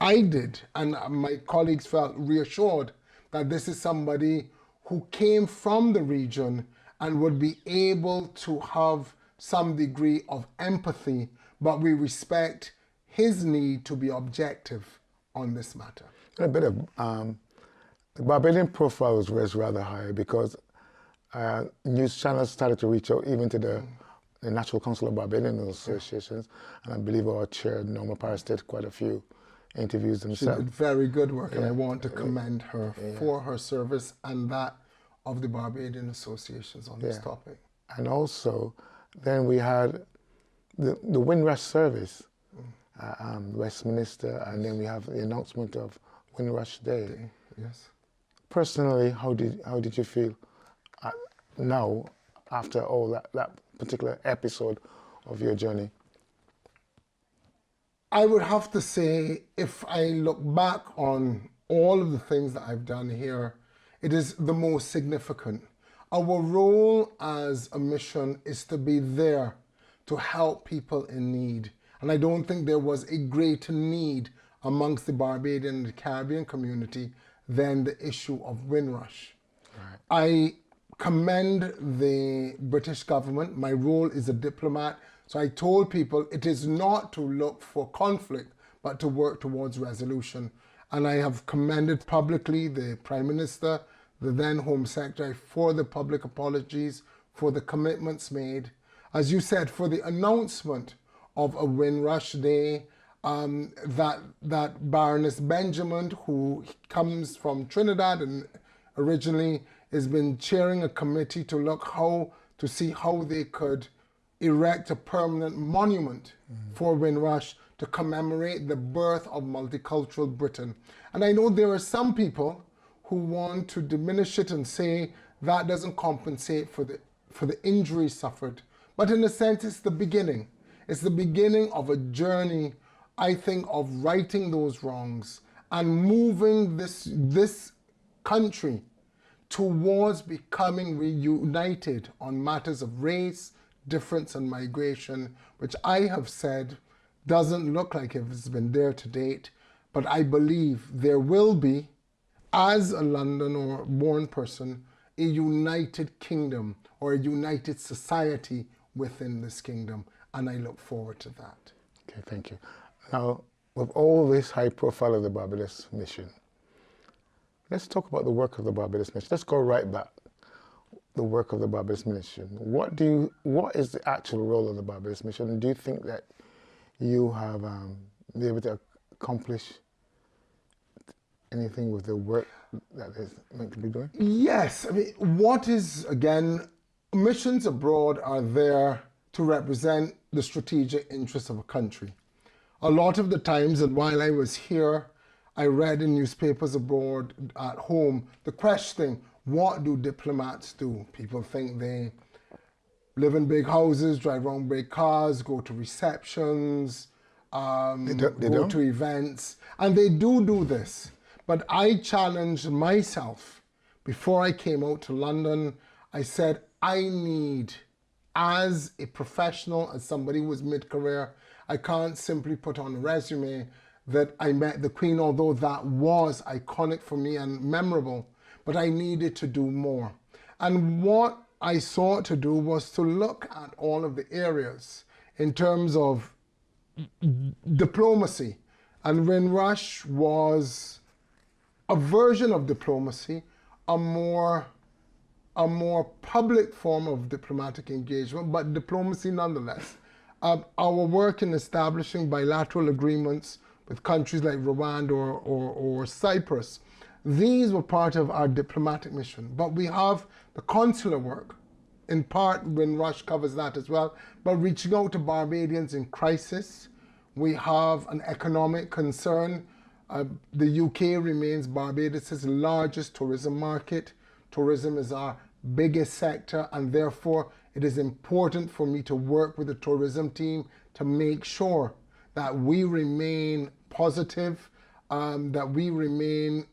I did, and my colleagues felt reassured that this is somebody who came from the region and would be able to have some degree of empathy, but we respect his need to be objective on this matter. A bit of the Barbadian profile was raised rather high because news channels started to reach out even to the Natural Council of Barbadian Associations, and I believe our chair, Norma Paris, did quite a few interviews themselves. She did very good work, and I want to commend her for her service and that of the Barbadian associations on this topic. And also, then we had the Windrush service, Westminster, and then we have the announcement of Windrush Day. Yes. Personally, how did you feel now after all that particular episode of your journey? I would have to say, if I look back on all of the things that I've done here, it is the most significant. Our role as a mission is to be there to help people in need. And I don't think there was a greater need amongst the Barbadian and the Caribbean community than the issue of Windrush. Right. I commend the British government. My role is a diplomat. So I told people it is not to look for conflict, but to work towards resolution. And I have commended publicly the Prime Minister, the then Home Secretary, for the public apologies, for the commitments made. As you said, for the announcement of a Windrush Day, that Baroness Benjamin, who comes from Trinidad and originally has been chairing a committee to see how they could erect a permanent monument for Windrush to commemorate the birth of multicultural Britain. And I know there are some people who want to diminish it and say that doesn't compensate for the injury suffered. But in a sense, it's the beginning. It's the beginning of a journey, I think, of righting those wrongs and moving this country towards becoming reunited on matters of race, difference, and migration, which I have said doesn't look like it's been there to date, but I believe there will be, as a London or born person, a united kingdom or a united society within this kingdom, and I look forward to that. Okay, thank you. Now, with all this high profile of the Barbados mission, let's talk about the work of the Barbados mission. Let's go right back the work of the Barbados Mission, what is the actual role of the Barbados Mission? And do you think that you have been able to accomplish anything with the work that is meant to be doing? Yes. I mean, what is, again, missions abroad are there to represent the strategic interests of a country. A lot of the times, and while I was here, I read in newspapers abroad, at home, the question, what do diplomats do? People think they live in big houses, drive around big cars, go to receptions, go to events, and they do this. But I challenged myself. Before I came out to London, I said, I need, as a professional, as somebody who was mid-career, I can't simply put on a resume that I met the Queen, although that was iconic for me and memorable, but I needed to do more. And what I sought to do was to look at all of the areas in terms of diplomacy. And Windrush was a version of diplomacy, a more public form of diplomatic engagement, but diplomacy nonetheless. Our work in establishing bilateral agreements with countries like Rwanda or Cyprus, these were part of our diplomatic mission. But we have the consular work. In part, Windrush covers that as well. But reaching out to Barbadians in crisis, we have an economic concern. The UK remains Barbados' largest tourism market. Tourism is our biggest sector, and therefore it is important for me to work with the tourism team to make sure that we remain positive, that we remain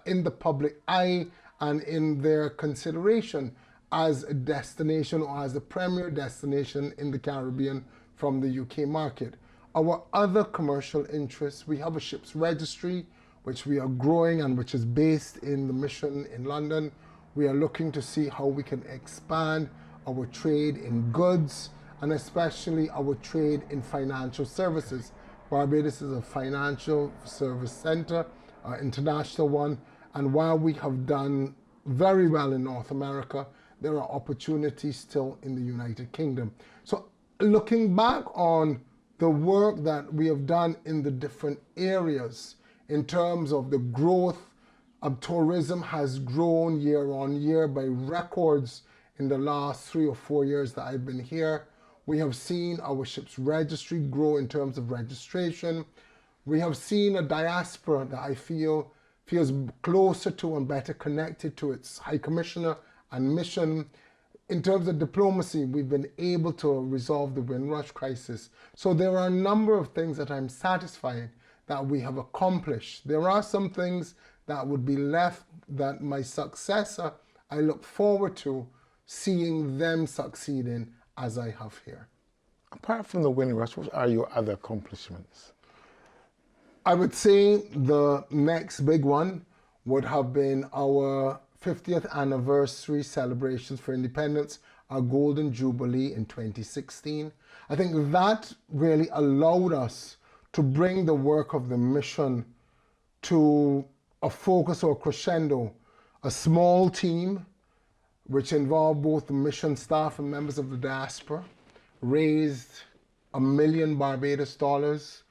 in the public eye and in their consideration as a destination or as the premier destination in the Caribbean from the UK market. Our other commercial interests, we have a ships registry, which we are growing and which is based in the mission in London. We are looking to see how we can expand our trade in goods and especially our trade in financial services. Barbados is a financial service center, an international one, and while we have done very well in North America, there are opportunities still in the United Kingdom. So looking back on the work that we have done in the different areas in terms of the growth of tourism has grown year on year by records in the last 3 or 4 years that I've been here. We have seen our ships registry grow in terms of registration. We have seen a diaspora that I feel feels closer to and better connected to its High Commissioner and mission. In terms of diplomacy, we've been able to resolve the Windrush crisis. So there are a number of things that I'm satisfied that we have accomplished. There are some things that would be left that my successor, I look forward to seeing them succeeding as I have here. Apart from the Windrush, what are your other accomplishments? I would say the next big one would have been our 50th anniversary celebrations for independence, our Golden Jubilee in 2016. I think that really allowed us to bring the work of the mission to a focus or crescendo. A small team, which involved both the mission staff and members of the diaspora, raised $1 million Barbados dollars,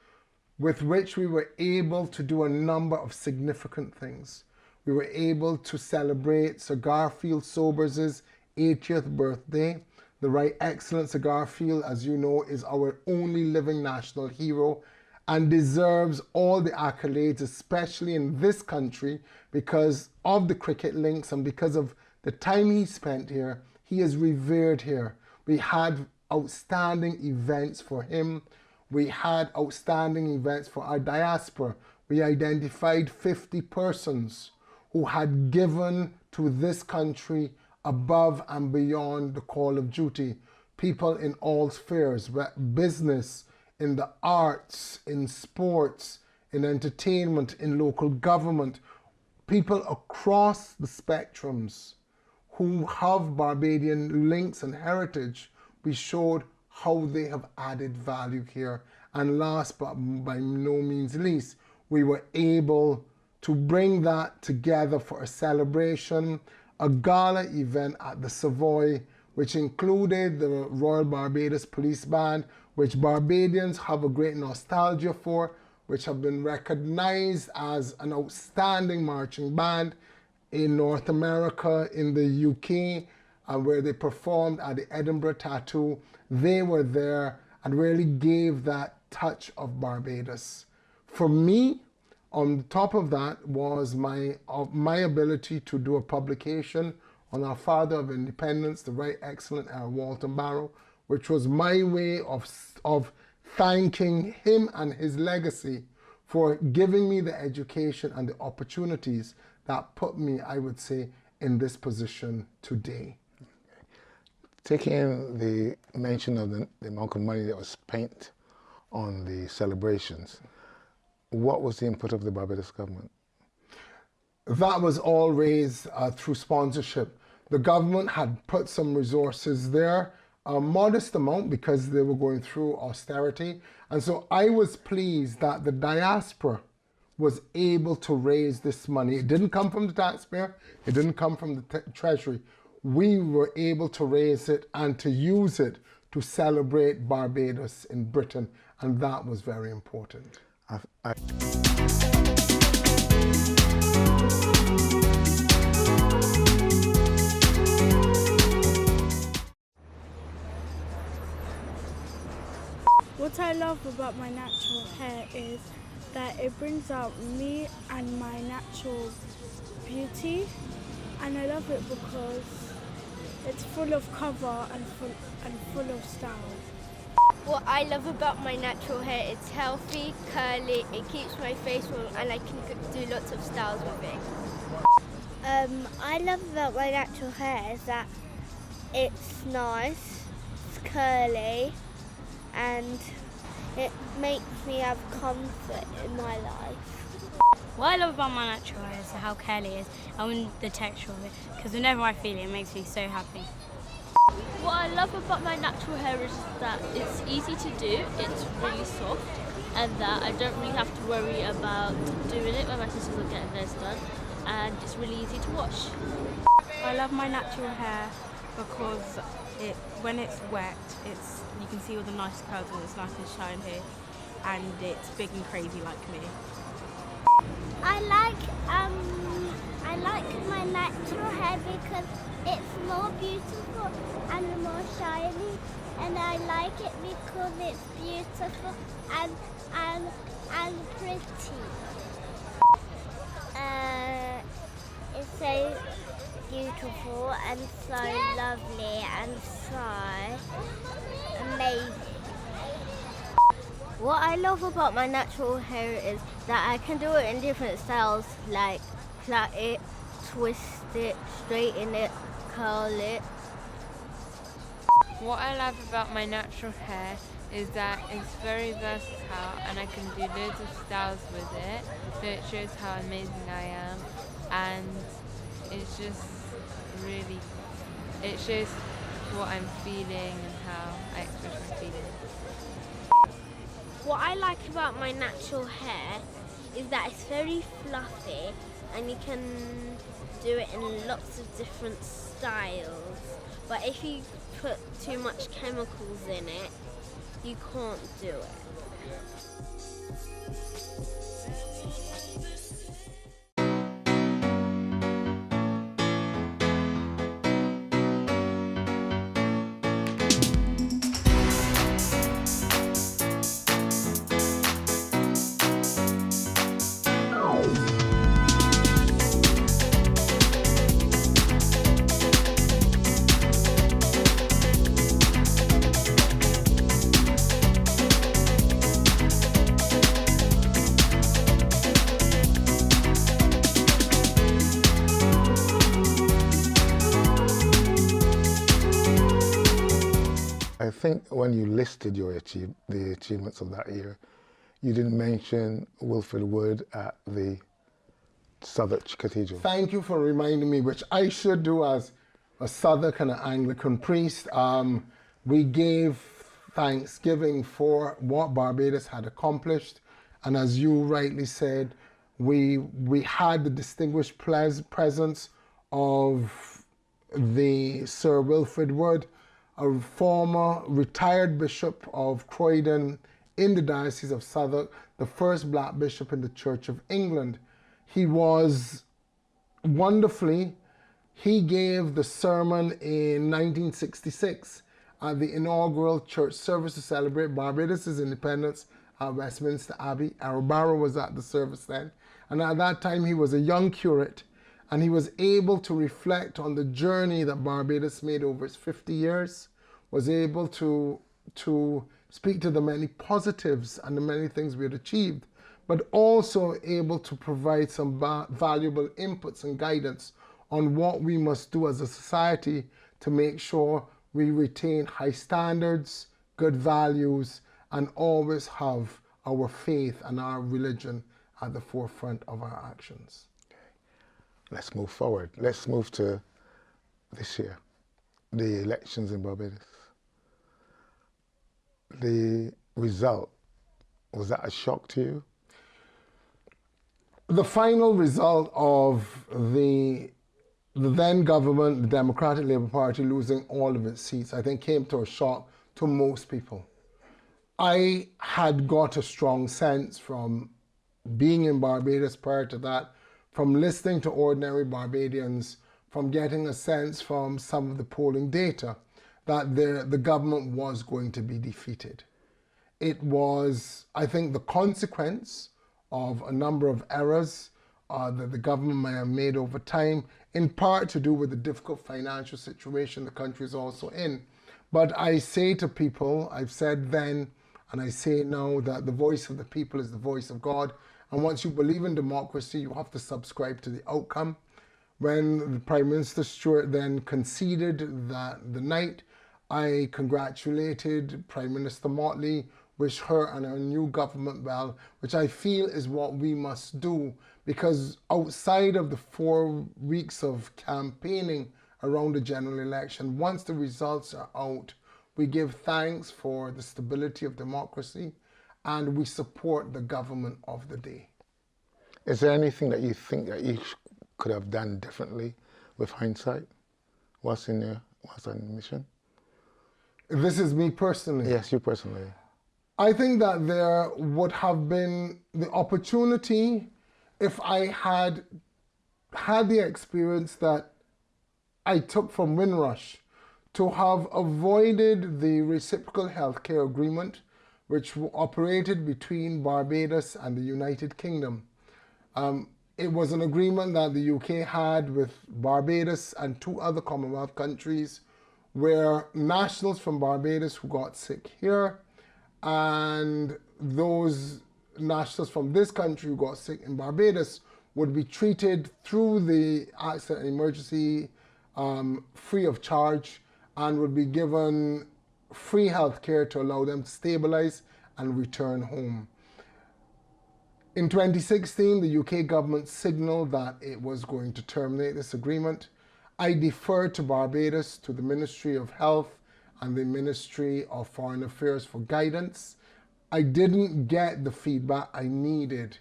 with which we were able to do a number of significant things. We were able to celebrate Sir Garfield Sobers' 80th birthday. The Right Excellent Sir Garfield, as you know, is our only living national hero and deserves all the accolades, especially in this country, because of the cricket links and because of the time he spent here. He is revered here. We had outstanding events for him. We had outstanding events for our diaspora. We identified 50 persons who had given to this country above and beyond the call of duty. People in all spheres, business, in the arts, in sports, in entertainment, in local government, people across the spectrums who have Barbadian links and heritage. We showed how they have added value here. And last but by no means least, we were able to bring that together for a celebration, a gala event at the Savoy, which included the Royal Barbados Police Band, which Barbadians have a great nostalgia for, which have been recognized as an outstanding marching band in North America, in the UK, and where they performed at the Edinburgh Tattoo. They were there and really gave that touch of Barbados. For me, on top of that was my ability to do a publication on our father of independence, the Right Excellent Earl Walton Barrow, which was my way of thanking him and his legacy for giving me the education and the opportunities that put me, I would say, in this position today. Taking the mention of the amount of money that was spent on the celebrations, what was the input of the Barbados government? That was all raised through sponsorship. The government had put some resources there, a modest amount because they were going through austerity. And so I was pleased that the diaspora was able to raise this money. It didn't come from the taxpayer, it didn't come from the treasury. We were able to raise it and to use it to celebrate Barbados in Britain, and that was very important. What I love about my natural hair is that it brings out me and my natural beauty, and I love it because it's full of cover and full of style. What I love about my natural hair, it's healthy, curly, it keeps my face warm, and I can do lots of styles with it. I love about my natural hair is that it's nice, it's curly, and it makes me have comfort in my life. What I love about my natural hair is how curly it is and the texture of it, because whenever I feel it, it makes me so happy. What I love about my natural hair is that it's easy to do, it's really soft, and that I don't really have to worry about doing it when my sisters are getting theirs done, and it's really easy to wash. I love my natural hair because when it's wet, you can see all the nice curls and it's nice and shiny, and it's big and crazy like me. I like my natural hair because it's more beautiful and more shiny, and I like it because it's beautiful and pretty. It's so beautiful and so lovely and so amazing. What I love about my natural hair is that I can do it in different styles, like plait it, twist it, straighten it, curl it. What I love about my natural hair is that it's very versatile and I can do loads of styles with it, so it shows how amazing I am, and it's just really, it shows what I'm feeling and how I express my feelings. What I like about my natural hair is that it's very fluffy and you can do it in lots of different styles. But if you put too much chemicals in it, you can't do it. I think when you listed the achievements of that year, you didn't mention Wilfred Wood at the Southwark Cathedral. Thank you for reminding me, which I should do as a Southwark and an Anglican priest. We gave thanksgiving for what Barbados had accomplished, and as you rightly said, we had the distinguished presence of the Sir Wilfrid Wood, a former retired bishop of Croydon in the Diocese of Southwark, the first black bishop in the Church of England. He was wonderfully, he gave the sermon in 1966 at the inaugural church service to celebrate Barbados' independence at Westminster Abbey. Errol Barrow was at the service then. And at that time, he was a young curate, and he was able to reflect on the journey that Barbados made over its 50 years, was able to speak to the many positives and the many things we had achieved, but also able to provide some valuable inputs and guidance on what we must do as a society to make sure we retain high standards, good values, and always have our faith and our religion at the forefront of our actions. Let's move forward. Let's move to this year, the elections in Barbados. The result, was that a shock to you? The final result of the then government, the Democratic Labour Party, losing all of its seats, I think came to a shock to most people. I had got a strong sense from being in Barbados prior to that, from listening to ordinary Barbadians, from getting a sense from some of the polling data that the government was going to be defeated. It was, I think, the consequence of a number of errors that the government may have made over time, in part to do with the difficult financial situation the country is also in. But I say to people, I've said then, and I say now, that the voice of the people is the voice of God. And once you believe in democracy, you have to subscribe to the outcome. When the Prime Minister Stewart then conceded that the night, I congratulated Prime Minister Motley, wished her and her new government well, which I feel is what we must do, because outside of the 4 weeks of campaigning around the general election, once the results are out, we give thanks for the stability of democracy and we support the government of the day. Is there anything that you think that you could have done differently with hindsight? What's on the mission? This is me personally. Yes, you personally. I think that there would have been the opportunity, if I had had the experience that I took from Windrush, to have avoided the reciprocal healthcare agreement which operated between Barbados and the United Kingdom. It was an agreement that the UK had with Barbados and 2 other Commonwealth countries, where nationals from Barbados who got sick here and those nationals from this country who got sick in Barbados would be treated through the accident and emergency free of charge, and would be given free health care to allow them to stabilize and return home. In 2016, the UK government signaled that it was going to terminate this agreement. I deferred to Barbados, to the Ministry of Health and the Ministry of Foreign Affairs for guidance. I didn't get the feedback I needed.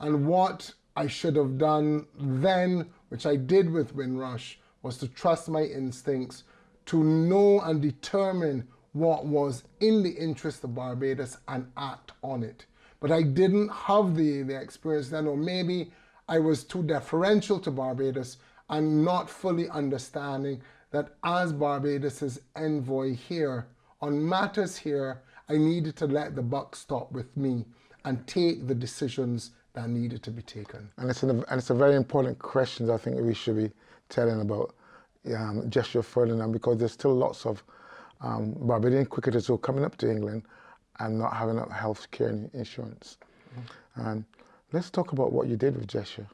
And what I should have done then, which I did with Windrush, was to trust my instincts, to know and determine what was in the interest of Barbados and act on it. But I didn't have the experience then, or maybe I was too deferential to Barbados and not fully understanding that as Barbados's envoy here, on matters here, I needed to let the buck stop with me and take the decisions that needed to be taken. And it's a very important question I think we should be telling about Joshua Ferdinand, because there's still lots of Barbadian cricketers who are coming up to England and not having health care insurance. Let's talk about what you did with Joshua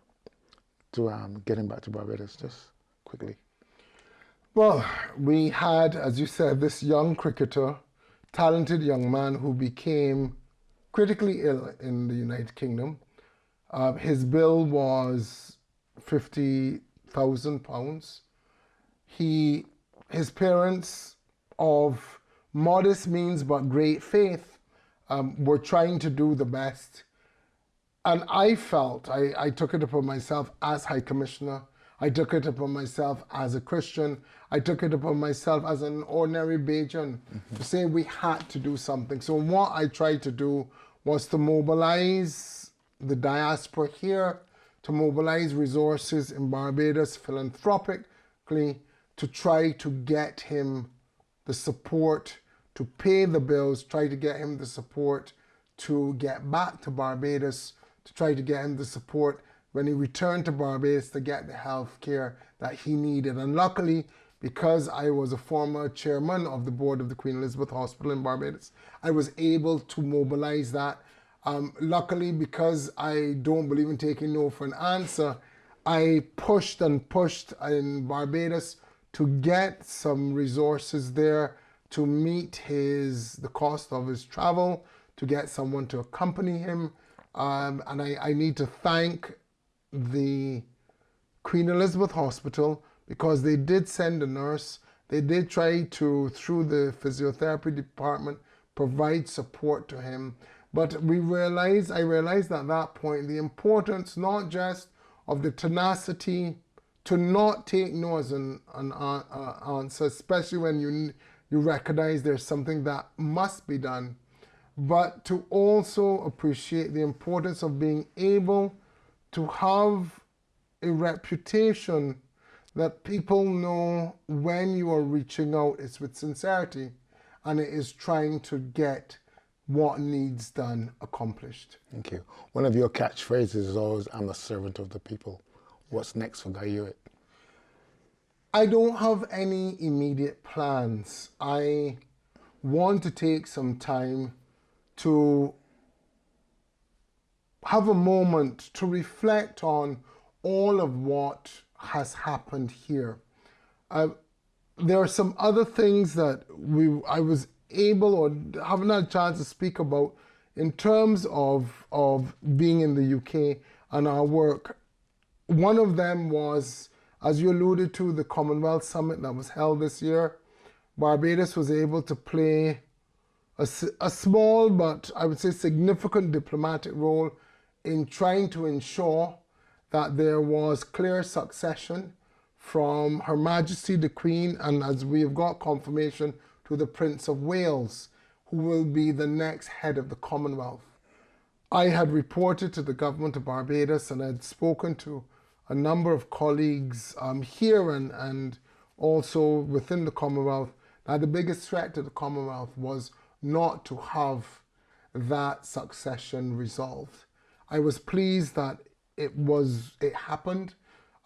to get him back to Barbados, just quickly. Well, we had, as you said, this young cricketer, talented young man who became critically ill in the United Kingdom. His bill was £50,000. His parents, of modest means but great faith, were trying to do the best. And I felt, I took it upon myself as High Commissioner, I took it upon myself as a Christian. I took it upon myself as an ordinary Bajan to say we had to do something. So what I tried to do was to mobilize the diaspora here, to mobilize resources in Barbados philanthropically to try to get him the support to pay the bills, try to get him the support to get back to Barbados, to try to get him the support when he returned to Barbados to get the health care that he needed. And luckily, because I was a former chairman of the board of the Queen Elizabeth Hospital in Barbados, I was able to mobilize that. Luckily, because I don't believe in taking no for an answer, I pushed and pushed in Barbados to get some resources there to meet the cost of his travel, to get someone to accompany him. And I need to thank the Queen Elizabeth Hospital because they did send a nurse. They did try to, through the physiotherapy department, provide support to him. But I realized at that point the importance not just of the tenacity to not take no as an answer, especially when you recognize there's something that must be done, but to also appreciate the importance of being able to have a reputation that people know when you are reaching out, it's with sincerity and it is trying to get what needs done accomplished. Thank you. One of your catchphrases is always, I'm a servant of the people. What's next for Guy Hewitt? I don't have any immediate plans. I want to take some time to have a moment to reflect on all of what has happened here. There are some other things that I was able or haven't had a chance to speak about in terms of being in the UK and our work. One of them was, as you alluded to, the Commonwealth Summit that was held this year. Barbados was able to play a small but I would say significant diplomatic role in trying to ensure that there was clear succession from Her Majesty the Queen, and as we have got confirmation, to the Prince of Wales, who will be the next head of the Commonwealth. I had reported to the government of Barbados and had spoken to a number of colleagues here and also within the Commonwealth that the biggest threat to the Commonwealth was not to have that succession resolved. I was pleased that it happened.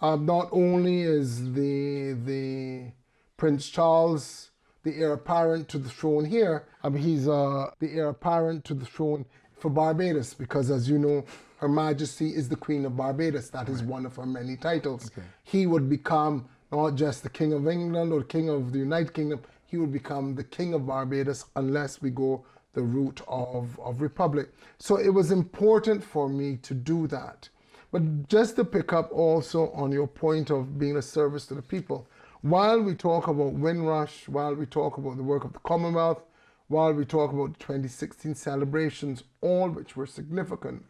Not only is the Prince Charles the heir apparent to the throne here, he's the heir apparent to the throne for Barbados because, as you know, Her Majesty is the Queen of Barbados. That is one of her many titles. Okay. He would become not just the King of England or King of the United Kingdom, he would become the King of Barbados unless we go the route of Republic. So it was important for me to do that. But just to pick up also on your point of being a service to the people, while we talk about Windrush, while we talk about the work of the Commonwealth, while we talk about the 2016 celebrations, all which were significant,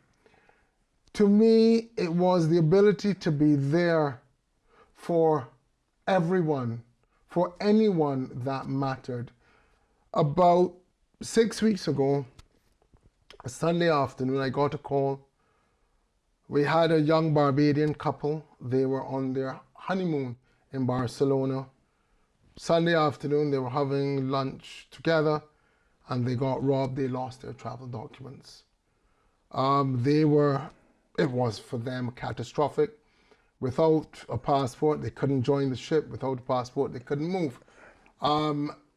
to me, it was the ability to be there for everyone, for anyone that mattered. About 6 weeks ago, a Sunday afternoon, I got a call. We had a young Barbadian couple. They were on their honeymoon in Barcelona. Sunday afternoon, they were having lunch together and they got robbed. They lost their travel documents. It was for them catastrophic. Without a passport, they couldn't join the ship. Without a passport, they couldn't move.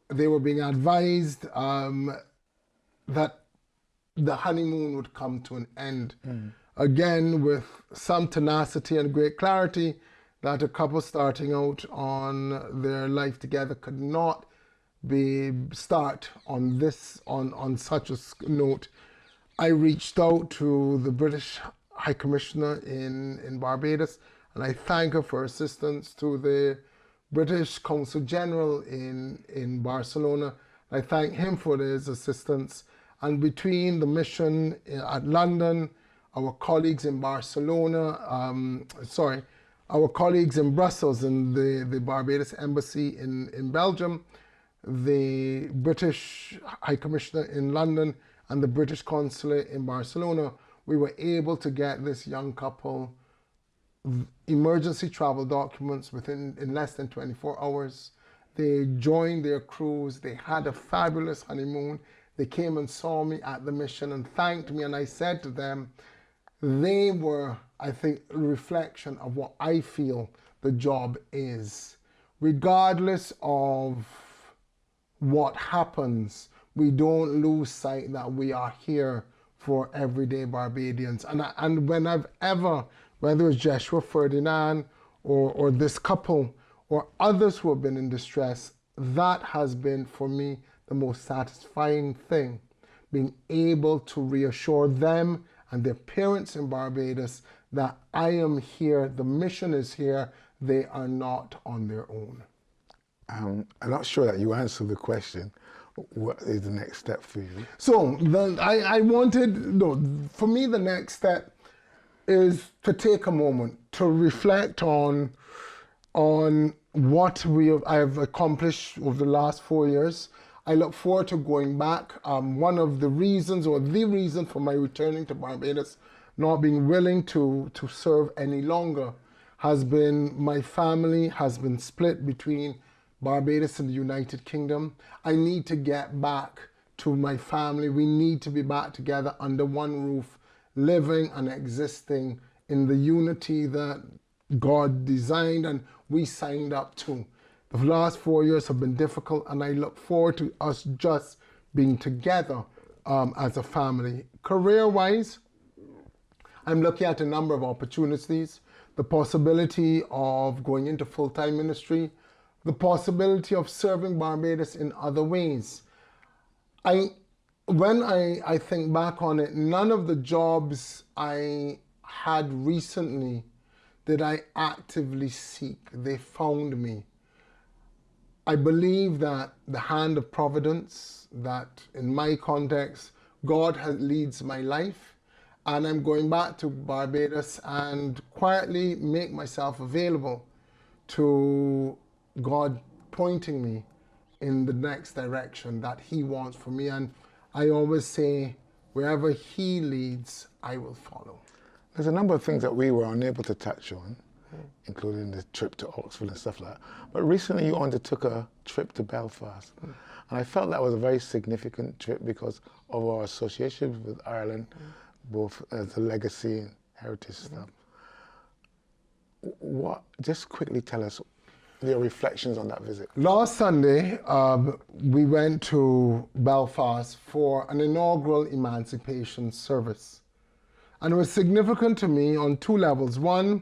They were being advised that the honeymoon would come to an end. Again, with some tenacity and great clarity that a couple starting out on their life together could not start on such a note. I reached out to the British High Commissioner in Barbados, and I thank her for assistance, to the British Consul General in Barcelona. I thank him for his assistance. And between the mission at London, our colleagues in Barcelona, our colleagues in Brussels, in the Barbados Embassy in Belgium, the British High Commissioner in London, and the British Consulate in Barcelona, we were able to get this young couple emergency travel documents in less than 24 hours. They joined their cruise. They had a fabulous honeymoon. They came and saw me at the mission and thanked me. And I said to them, they were, I think, a reflection of what I feel the job is. Regardless of what happens, we don't lose sight that we are here for everyday Barbadians. And when I've ever, whether it's Joshua Ferdinand or this couple or others who have been in distress, that has been for me the most satisfying thing, being able to reassure them and their parents in Barbados that I am here, the mission is here, they are not on their own. I'm not sure that you answered the question. What is the next step for you? So I wanted, no, for me the next step is to take a moment to reflect on what I have accomplished over the last 4 years. I look forward to going back. One of the reasons, or the reason for my returning to Barbados, not being willing to serve any longer, has been my family has been split between Barbados and the United Kingdom. I need to get back to my family. We need to be back together under one roof, living and existing in the unity that God designed and we signed up to. The last 4 years have been difficult, and I look forward to us just being together as a family. Career-wise, I'm looking at a number of opportunities, the possibility of going into full-time ministry, the possibility of serving Barbados in other ways. When I think back on it, none of the jobs I had recently did I actively seek. They found me. I believe that the hand of providence, that in my context, God leads my life, and I'm going back to Barbados and quietly make myself available to God pointing me in the next direction that He wants for me. And I always say, wherever He leads, I will follow. There's a number of things that we were unable to touch on, including the trip to Oxford and stuff like that. But recently you undertook a trip to Belfast. And I felt that was a very significant trip because of our association with Ireland, both as a legacy and heritage stuff. Just quickly tell us your reflections on that visit. Last Sunday, we went to Belfast for an inaugural emancipation service. And it was significant to me on two levels. One,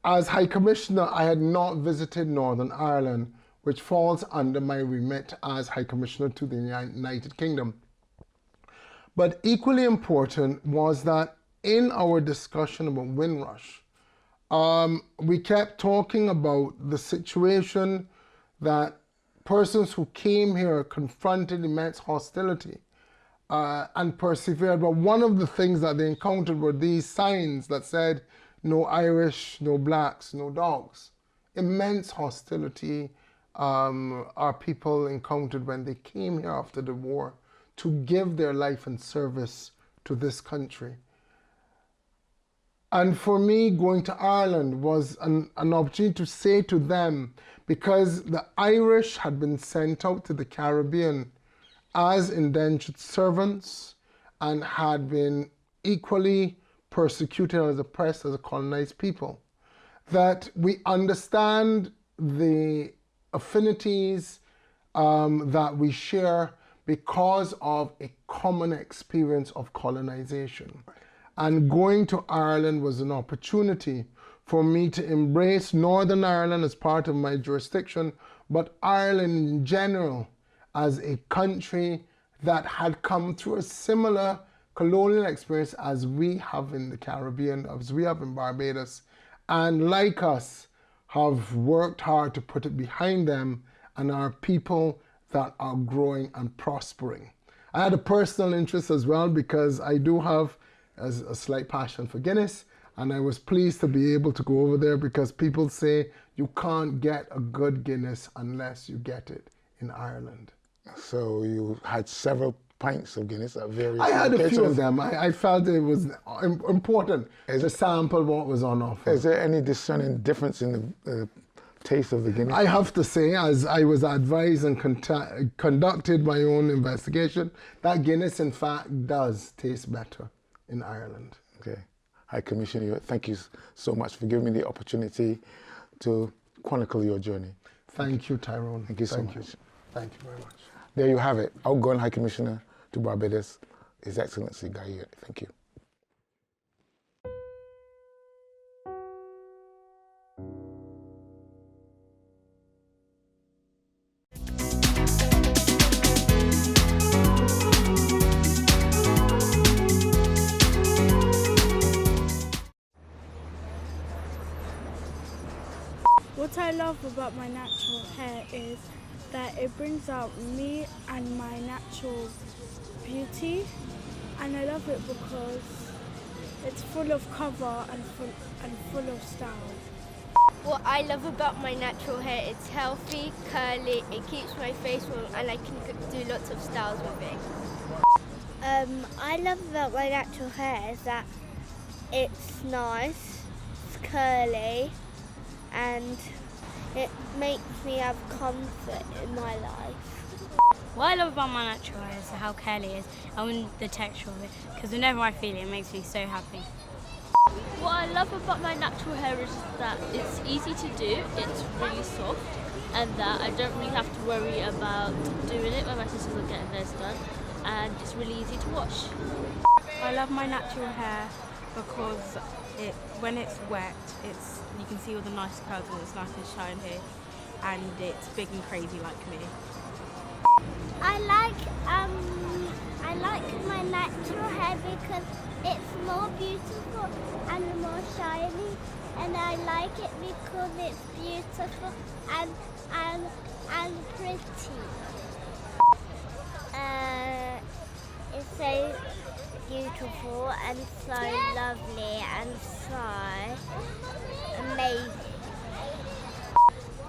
as High Commissioner, I had not visited Northern Ireland, which falls under my remit as High Commissioner to the United Kingdom. But equally important was that in our discussion about Windrush, we kept talking about the situation that persons who came here confronted immense hostility and persevered. But one of the things that they encountered were these signs that said, no Irish, no blacks, no dogs. Immense hostility our people encountered when they came here after the war to give their life and service to this country. And for me, going to Ireland was an opportunity to say to them, because the Irish had been sent out to the Caribbean as indentured servants and had been equally persecuted as oppressed as a colonized people, that we understand the affinities that we share because of a common experience of colonization. And going to Ireland was an opportunity for me to embrace Northern Ireland as part of my jurisdiction, but Ireland in general as a country that had come through a similar colonial experience as we have in the Caribbean, as we have in Barbados, and like us, have worked hard to put it behind them and are people that are growing and prospering. I had a personal interest as well because I do have a slight passion for Guinness, And I was pleased to be able to go over there because people say you can't get a good Guinness unless you get it in Ireland. So you had several pints of Guinness at various I had a few locations. of them. I felt it was important to sample what was on offer. Is there any discerning difference in the taste of the Guinness? I have to say, as I was advised and conducted my own investigation, that Guinness in fact does taste better in Ireland. Okay. High Commissioner, thank you so much for giving me the opportunity to chronicle your journey. Thank you, Tyrone. Thank you so much. Thank you very much. There you have it. Outgoing High Commissioner to Barbados, His Excellency Guy Hewitt. Thank you. What I love about my natural hair is that it brings out me and my natural beauty, and I love it because it's full of cover and full of style. What I love about my natural hair, it's healthy, curly, it keeps my face warm, and I can do lots of styles with it. I love about my natural hair is that it's nice, it's curly, and it makes me have comfort in my life. What I love about my natural hair is how curly it is and the texture of it, because whenever I feel it, it makes me so happy. What I love about my natural hair is that it's easy to do, it's really soft, and that I don't really have to worry about doing it when my sisters are getting theirs done, and it's really easy to wash. I love my natural hair because when it's wet, you can see all the nice curls and it's nice and shiny, and it's big and crazy like me. I like my natural hair because it's more beautiful and more shiny, and I like it because it's beautiful and pretty. It's so beautiful and so lovely and so amazing.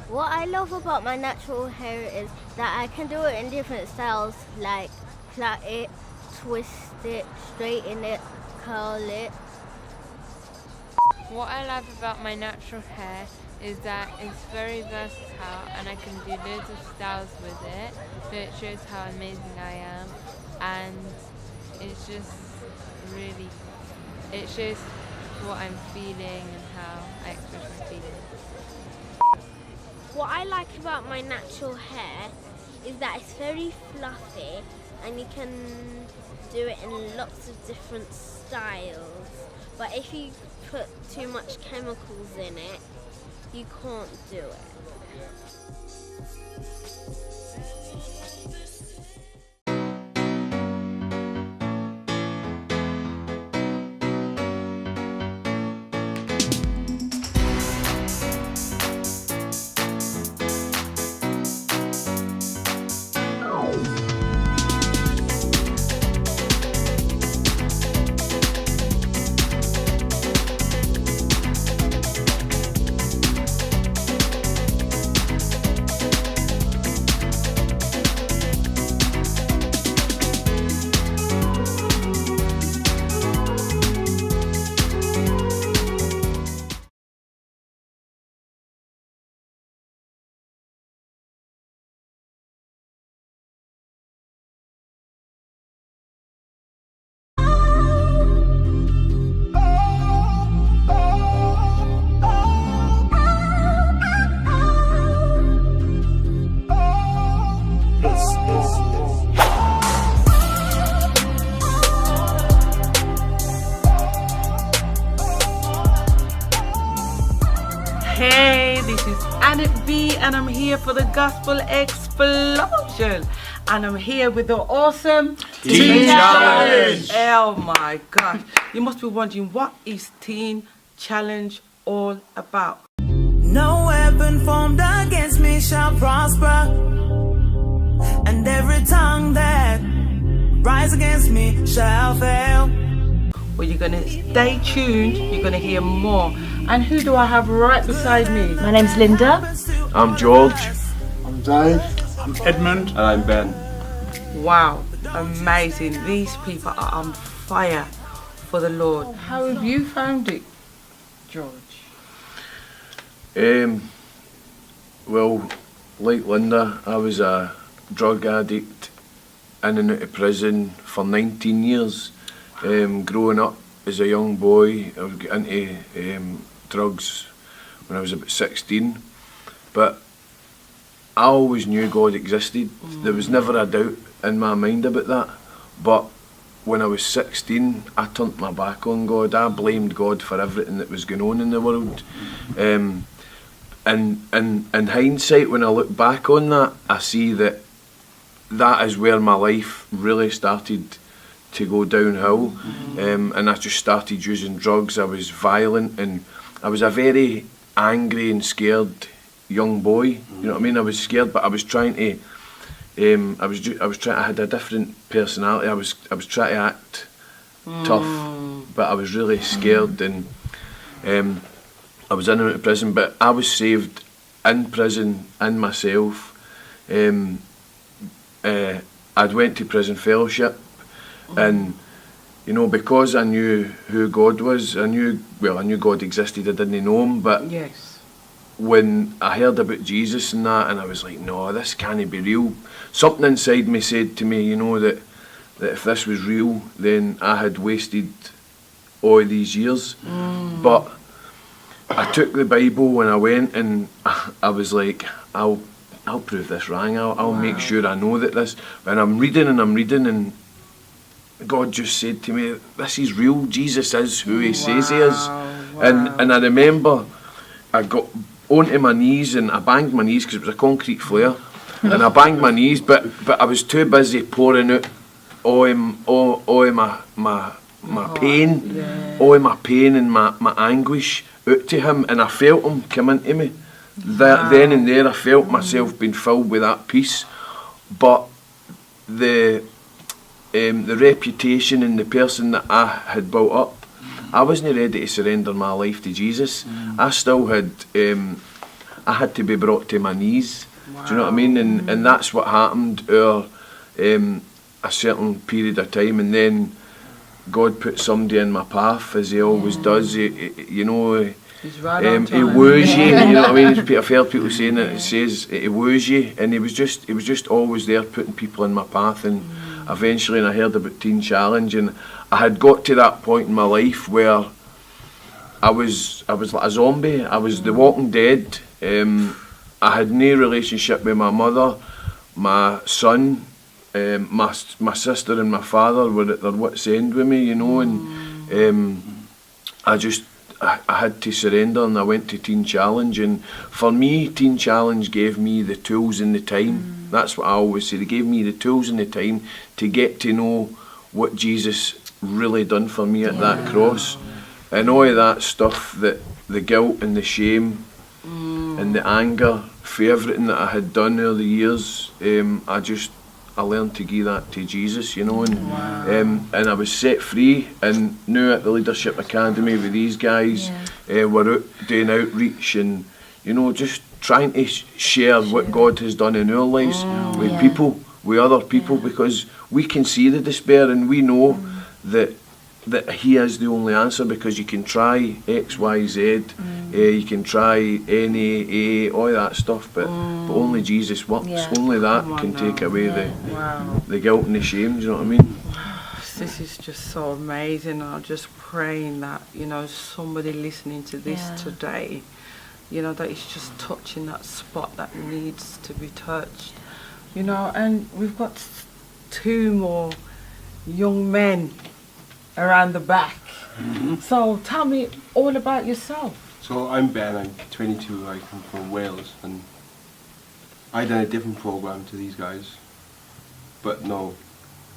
What I love about my natural hair is that I can do it in different styles, like plait it, twist it, straighten it, curl it. What I love about my natural hair is that it's very versatile and I can do loads of styles with it, so it shows how amazing I am, and it's just really, it shows what I'm feeling and how I express my feelings. What I like about my natural hair is that it's very fluffy and you can do it in lots of different styles. But if you put too much chemicals in it, you can't do it. Hey, this is Annette B and I'm here for the Gospel Explosion. And I'm here with the awesome Teen Challenge. Oh my gosh. You must be wondering, what is Teen Challenge all about? No weapon formed against me shall prosper, and every tongue that rise against me shall fail. Well, you're going to stay tuned. You're going to hear more. And who do I have right beside me? My name's Linda. I'm George. I'm Dave. I'm Edmund. And I'm Ben. Wow, amazing. These people are on fire for the Lord. How have you found it, George? Well, like Linda, I was a drug addict in and out of prison for 19 years. Growing up as a young boy, I was getting into drugs when I was about 16. But I always knew God existed. There was never a doubt in my mind about that. But when I was 16, I turned my back on God. I blamed God for everything that was going on in the world. And in hindsight, when I look back on that, I see that is where my life really started to go downhill. And I just started using drugs. I was violent, and I was a very angry and scared young boy. You know what I mean? I was scared, but I was trying to. I had a different personality. I was trying to act tough, but I was really scared, and I was in and out of prison. But I was saved in prison in myself. I'd went to prison fellowship, and you know, because I knew who God was, I knew God existed. I didn't know him, but yes, when I heard about Jesus and that, and I was like, no, this can't be real. Something inside me said to me, you know, that if this was real, then I had wasted all these years. But I took the Bible when I went, and I was like, I'll prove this wrong. I'll make sure I know that this. And I'm reading, and God just said to me, this is real. Jesus is who he says he is. And I remember I got onto my knees, and I banged my knees because it was a concrete flare. And I banged my knees, but I was too busy pouring out all my pain, all my pain and my anguish out to him, and I felt him come into me. Then and there, I felt myself being filled with that peace. But the reputation and the person that I had built up, I wasn't ready to surrender my life to Jesus. I still had, I had to be brought to my knees. Do you know what I mean? And that's what happened over a certain period of time, and then God put somebody in my path, as he always does. He woos you. You know what I mean? I've heard people saying it. It says he woos you, and he was just always there, putting people in my path. And eventually, I heard about Teen Challenge, and I had got to that point in my life where I was like a zombie. I was the Walking Dead. I had no relationship with my mother, my son, my sister and my father were at their wits' end with me, you know, and I had to surrender, and I went to Teen Challenge. And for me, Teen Challenge gave me the tools and the time. That's what I always say. They gave me the tools and the time to get to know what Jesus really done for me at that cross. And all of that stuff, that the guilt and the shame and the anger for everything that I had done over the years, I learned to give that to Jesus, you know, and I was set free. And now at the Leadership Academy with these guys, we're out doing outreach, and you know, just trying to share what God has done in our lives with people, with other people, because we can see the despair, and we know that he is the only answer, because you can try X, Y, Z, you can try NA, all that stuff, but only Jesus works. Only that can take away the guilt and the shame. Do you know what I mean? This is just so amazing. I'm just praying that, you know, somebody listening to this today, you know, that it's just touching that spot that needs to be touched, you know. And we've got 2 more young men around the back. So tell me all about yourself. So I'm Ben, I'm 22, I come from Wales, and I done a different program to these guys, but no,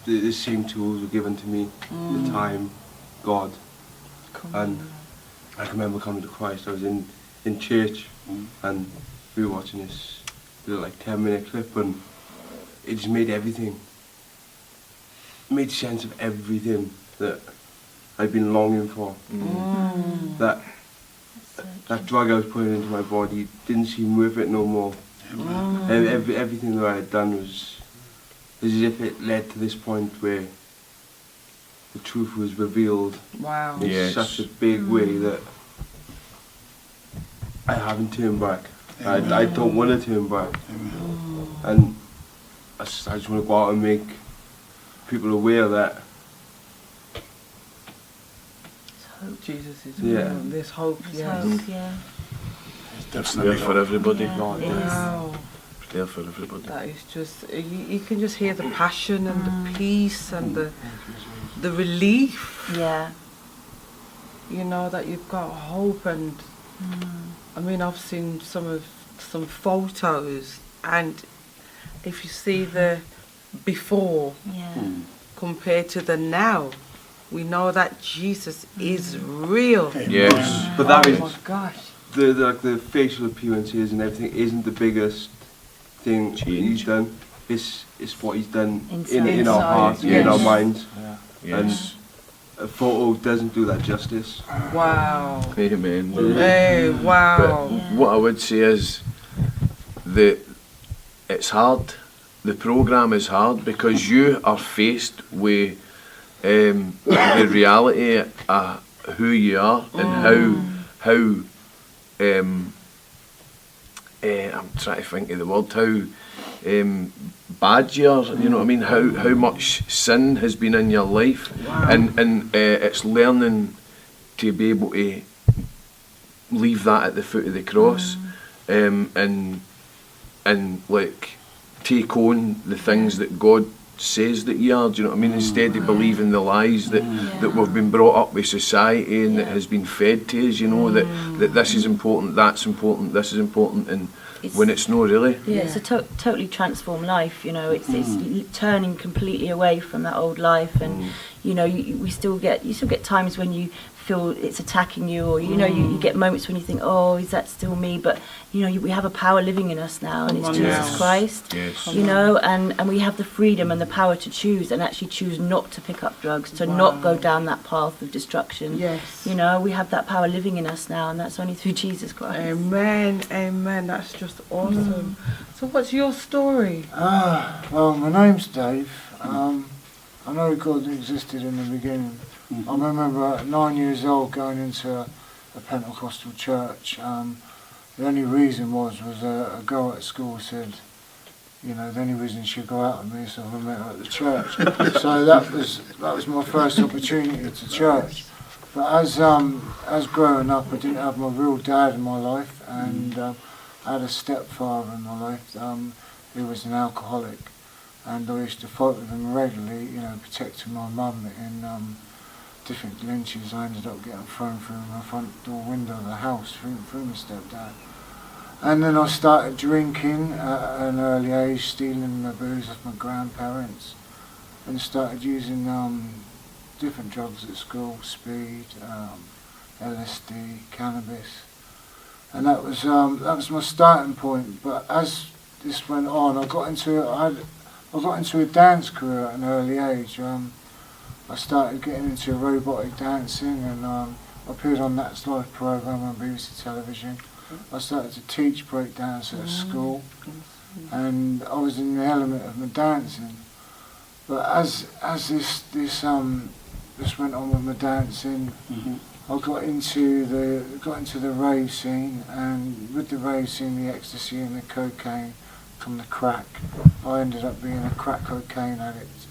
the same tools were given to me, the time, God, and I can remember coming to Christ. I was in church, and we were watching this little like 10-minute clip, and it just made sense of everything that I've been longing for. That drug I was putting into my body didn't seem worth it no more. Everything that I had done was as if it led to this point where the truth was revealed in such a big way that I haven't turned back. I don't want to turn back. And I just want to go out and make people aware that Jesus is real. There's hope. It's there for everybody. Wow. It's there for everybody. That is just, you can just hear the passion and the peace and the relief. Yeah. You know, that you've got hope. And I mean, I've seen some photos, and if you see the before compared to the now, we know that Jesus is real. Yes. But that is, oh my gosh. The facial appearances and everything isn't the biggest thing he's done. It's what he's done in our hearts, in our minds. And a photo doesn't do that justice. Wow. Amen. Hey, wow. But what I would say is that it's hard. The programme is hard because you are faced with the reality of who you are and how I'm trying to think of the word, how bad you are, you know what I mean, how much sin has been in your life, and it's learning to be able to leave that at the foot of the cross, and like take on the things that God says that you are, do you know what I mean, instead of believing the lies that we've been brought up with society and that has been fed to us, you know, that this is important, that's important, this is important, and when it's not really. Yeah, it's a totally transformed life, you know, it's turning completely away from that old life, and you know, you still get times when you feel it's attacking you, or you know, you get moments when you think, oh, is that still me? But you know, we have a power living in us now, and it's Jesus Christ. You know, and we have the freedom and the power to choose, and actually choose not to pick up drugs, to not go down that path of destruction. You know, we have that power living in us now, and that's only through Jesus Christ. Amen, amen. That's just awesome. So, what's your story? Well, my name's Dave. I know God existed in the beginning. I remember at 9 years old going into a Pentecostal church. The only reason was a girl at school said, you know, the only reason she'd go out with me is if I met her at the church. So that was my first opportunity to church. But as growing up, I didn't have my real dad in my life, and I had a stepfather in my life who was an alcoholic, and I used to fight with him regularly, you know, protecting my mum in different lynches. I ended up getting thrown through my front door window of the house through my stepdad. And then I started drinking at an early age, stealing the booze off my grandparents, and started using different drugs at school, speed, LSD, cannabis, and that was my starting point. But as this went on, I got into a dance career at an early age. I started getting into robotic dancing, and I appeared on That's Life programme on BBC Television. I started to teach breakdance at a school, and I was in the element of my dancing. But as this went on with my dancing, I got into the rave scene, and with the rave scene, the ecstasy and the cocaine from the crack, I ended up being a crack cocaine addict.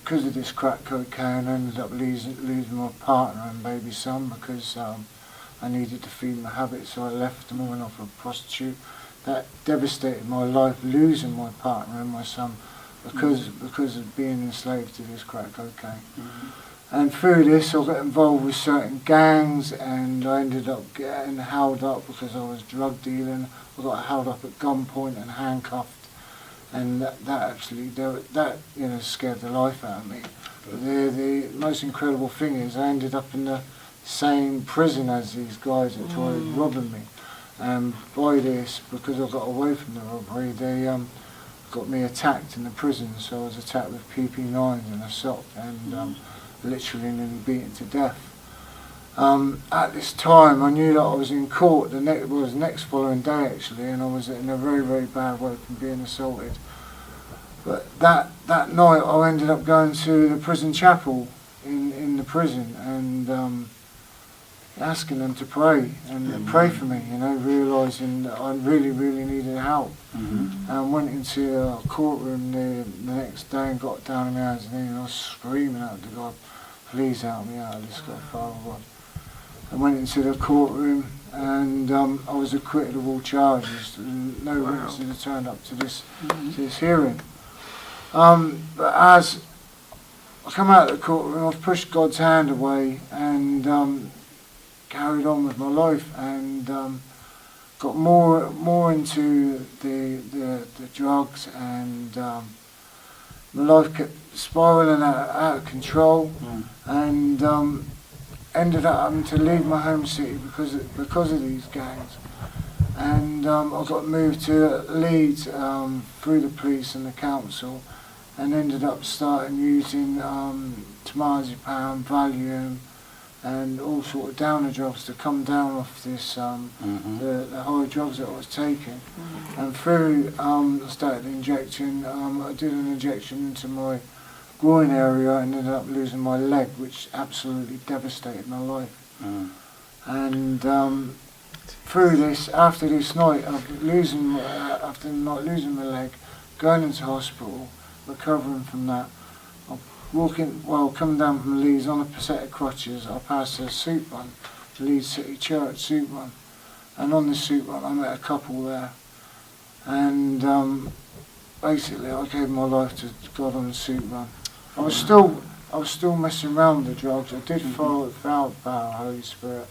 Because of this crack cocaine, I ended up losing my partner and baby son because I needed to feed my habit, so I left and went off a prostitute. That devastated my life, losing my partner and my son because of being enslaved to this crack cocaine. And through this, I got involved with certain gangs, and I ended up getting held up because I was drug dealing. I got held up at gunpoint and handcuffed. And that scared the life out of me. But the most incredible thing is I ended up in the same prison as these guys that tried robbing me. And by this, because I got away from the robbery, they got me attacked in the prison. So I was attacked with PP9s and assault. And literally nearly beaten to death. At this time, I knew that I was in court. The next following day actually, and I was in a very, very bad way from being assaulted. But that night, I ended up going to the prison chapel in the prison and asking them to pray and pray for me. You know, realising that I really, really needed help. And went into a courtroom the next day and got down on my hands and knees and I was screaming out to God, "Please help me out of this, God, Father God." I went into the courtroom and I was acquitted of all charges. No witnesses had turned up to this hearing. But as I come out of the courtroom, I've pushed God's hand away and carried on with my life and got more into the drugs and my life kept spiralling out of control and ended up having to leave my home city because of these gangs. And I got moved to Leeds through the police and the council and ended up starting using Temazepam, Valium and all sort of downer drugs to come down off this the high drugs that I was taking. And through I started injecting, I did an injection into my groin area and ended up losing my leg, which absolutely devastated my life. And through this, after this night of after not losing my leg, going into hospital, recovering from that, coming down from Leeds on a set of crutches, I passed a soup run, Leeds City Church soup run, and on this soup run I met a couple there, and basically I gave my life to God on the soup run. I was still messing around with the drugs. I did follow it without the power of the Holy Spirit.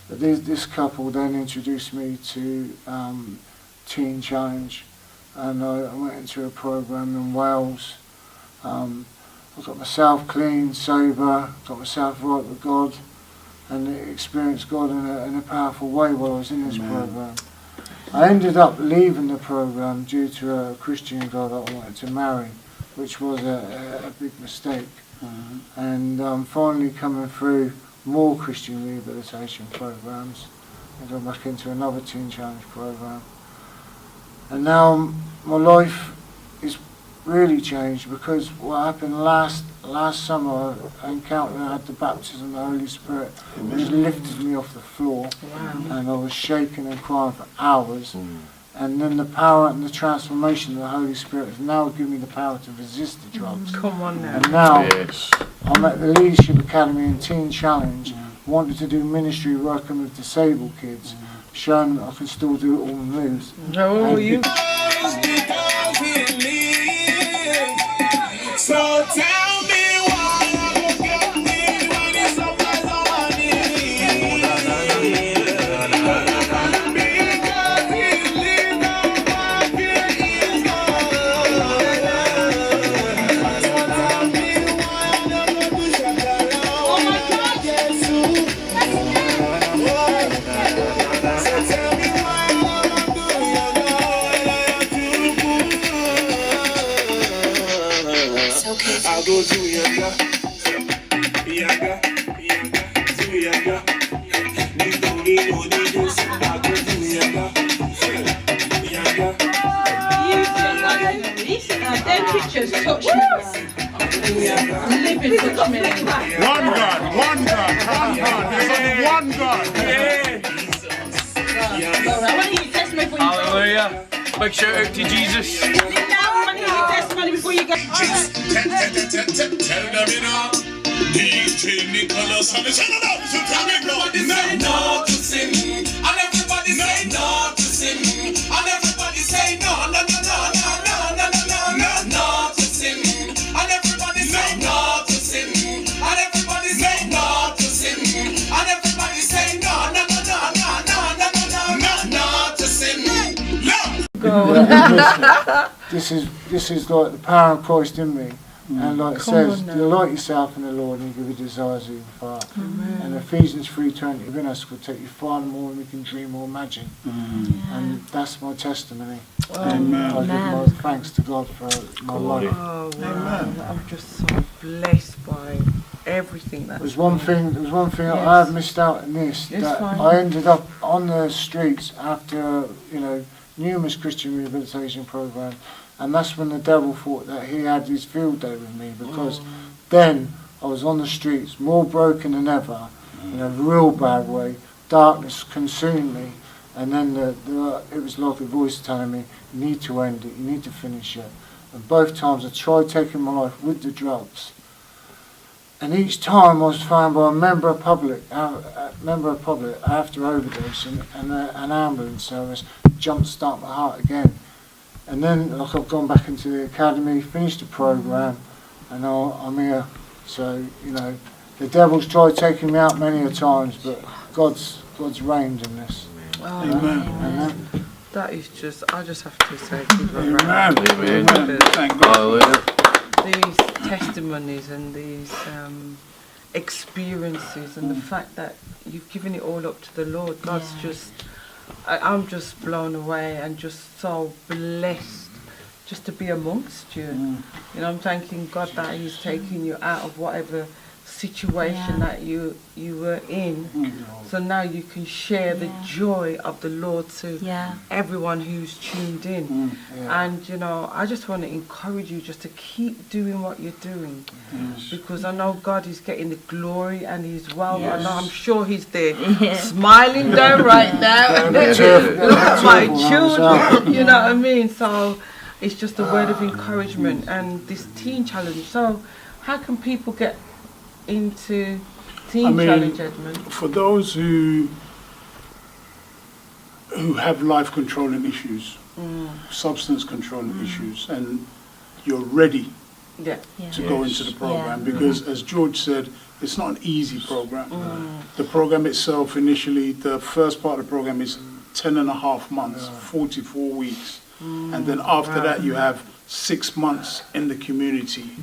But this couple then introduced me to Teen Challenge, and I went into a program in Wales. I got myself clean, sober, got myself right with God, and experienced God in a powerful way while I was in this program. I ended up leaving the program due to a Christian girl that I wanted to marry, which was a big mistake. And finally coming through more Christian rehabilitation programs, I got back into another Teen Challenge program. And now my life is really changed because what happened last summer, I had the baptism of the Holy Spirit, which lifted me off the floor, and I was shaking and crying for hours. And then the power and the transformation of the Holy Spirit has now given me the power to resist the drugs. Come on now. And now I'm at the Leadership Academy and Teen Challenge, wanted to do ministry working with disabled kids, showing that I can still do all the moves. No, you. So tell me why you got me when it's up as all I need. Because you leave now my fear is gone. So tell me why I never do shakara. Oh my God, yes, so tell me why I never do yoga. I'll go to Yaga, Yaga, to Yaga. I'll go to Yaga, Yaga. Them pictures touch me. Living touch me. One God, one God, one God. There's only one God. Hallelujah. Big shout out to Jesus. Before you go. Tell them, you know, DJ Nicholas on the channel. So tell me, everybody say no to sin. And everybody say no to sin. And everybody say no, no, no, no, no, no, no, no, no, no to sin. And everybody say no to sin. And everybody say no to sin. And everybody say no, no, no, no, no, no, no, no, no to sin. This is like the power of Christ in me. And like it says, delight yourself in the Lord and He'll give you desires of your heart. And Ephesians 3:20 within us will take you far more than we can dream or imagine. And that's my testimony. And I give my thanks to God for my life. Oh, wow. I'm just so blessed by everything. There's one thing I have missed out in this. It's that fine. I ended up on the streets after, numerous Christian rehabilitation programs, and that's when the devil thought that he had his field day with me, because then I was on the streets, more broken than ever, in a real bad way. Darkness consumed me, and then it was like a voice telling me, you need to end it, you need to finish it. And both times I tried taking my life with the drugs, and each time I was found by a member of public after overdose, and an ambulance service jump-start my heart again. And then I've gone back into the academy, finished the program, and now I'm here. So, the devil's tried taking me out many a times, but God's reigned in this. Amen. That is I just have to say, Amen. Thank God. These testimonies and these experiences, and the fact that you've given it all up to the Lord, God's I'm just blown away and just so blessed just to be amongst you. I'm thanking God that He's taking you out of whatever situation that you were in, so now you can share the joy of the Lord to everyone who's tuned in. And I just want to encourage you just to keep doing what you're doing, because I know God is getting the glory, and He's I'm sure He's there smiling down right now. Look at my children, you know what I mean? So it's just a word of encouragement. And this teen challenge, so how can people get into teen challenge, Edmund? For those who have life controlling issues, substance controlling issues, and you're ready to go into the program, because as George said, it's not an easy program. The program itself, initially, the first part of the program is 10.5 months, 44 weeks, and then after that you have 6 months in the community,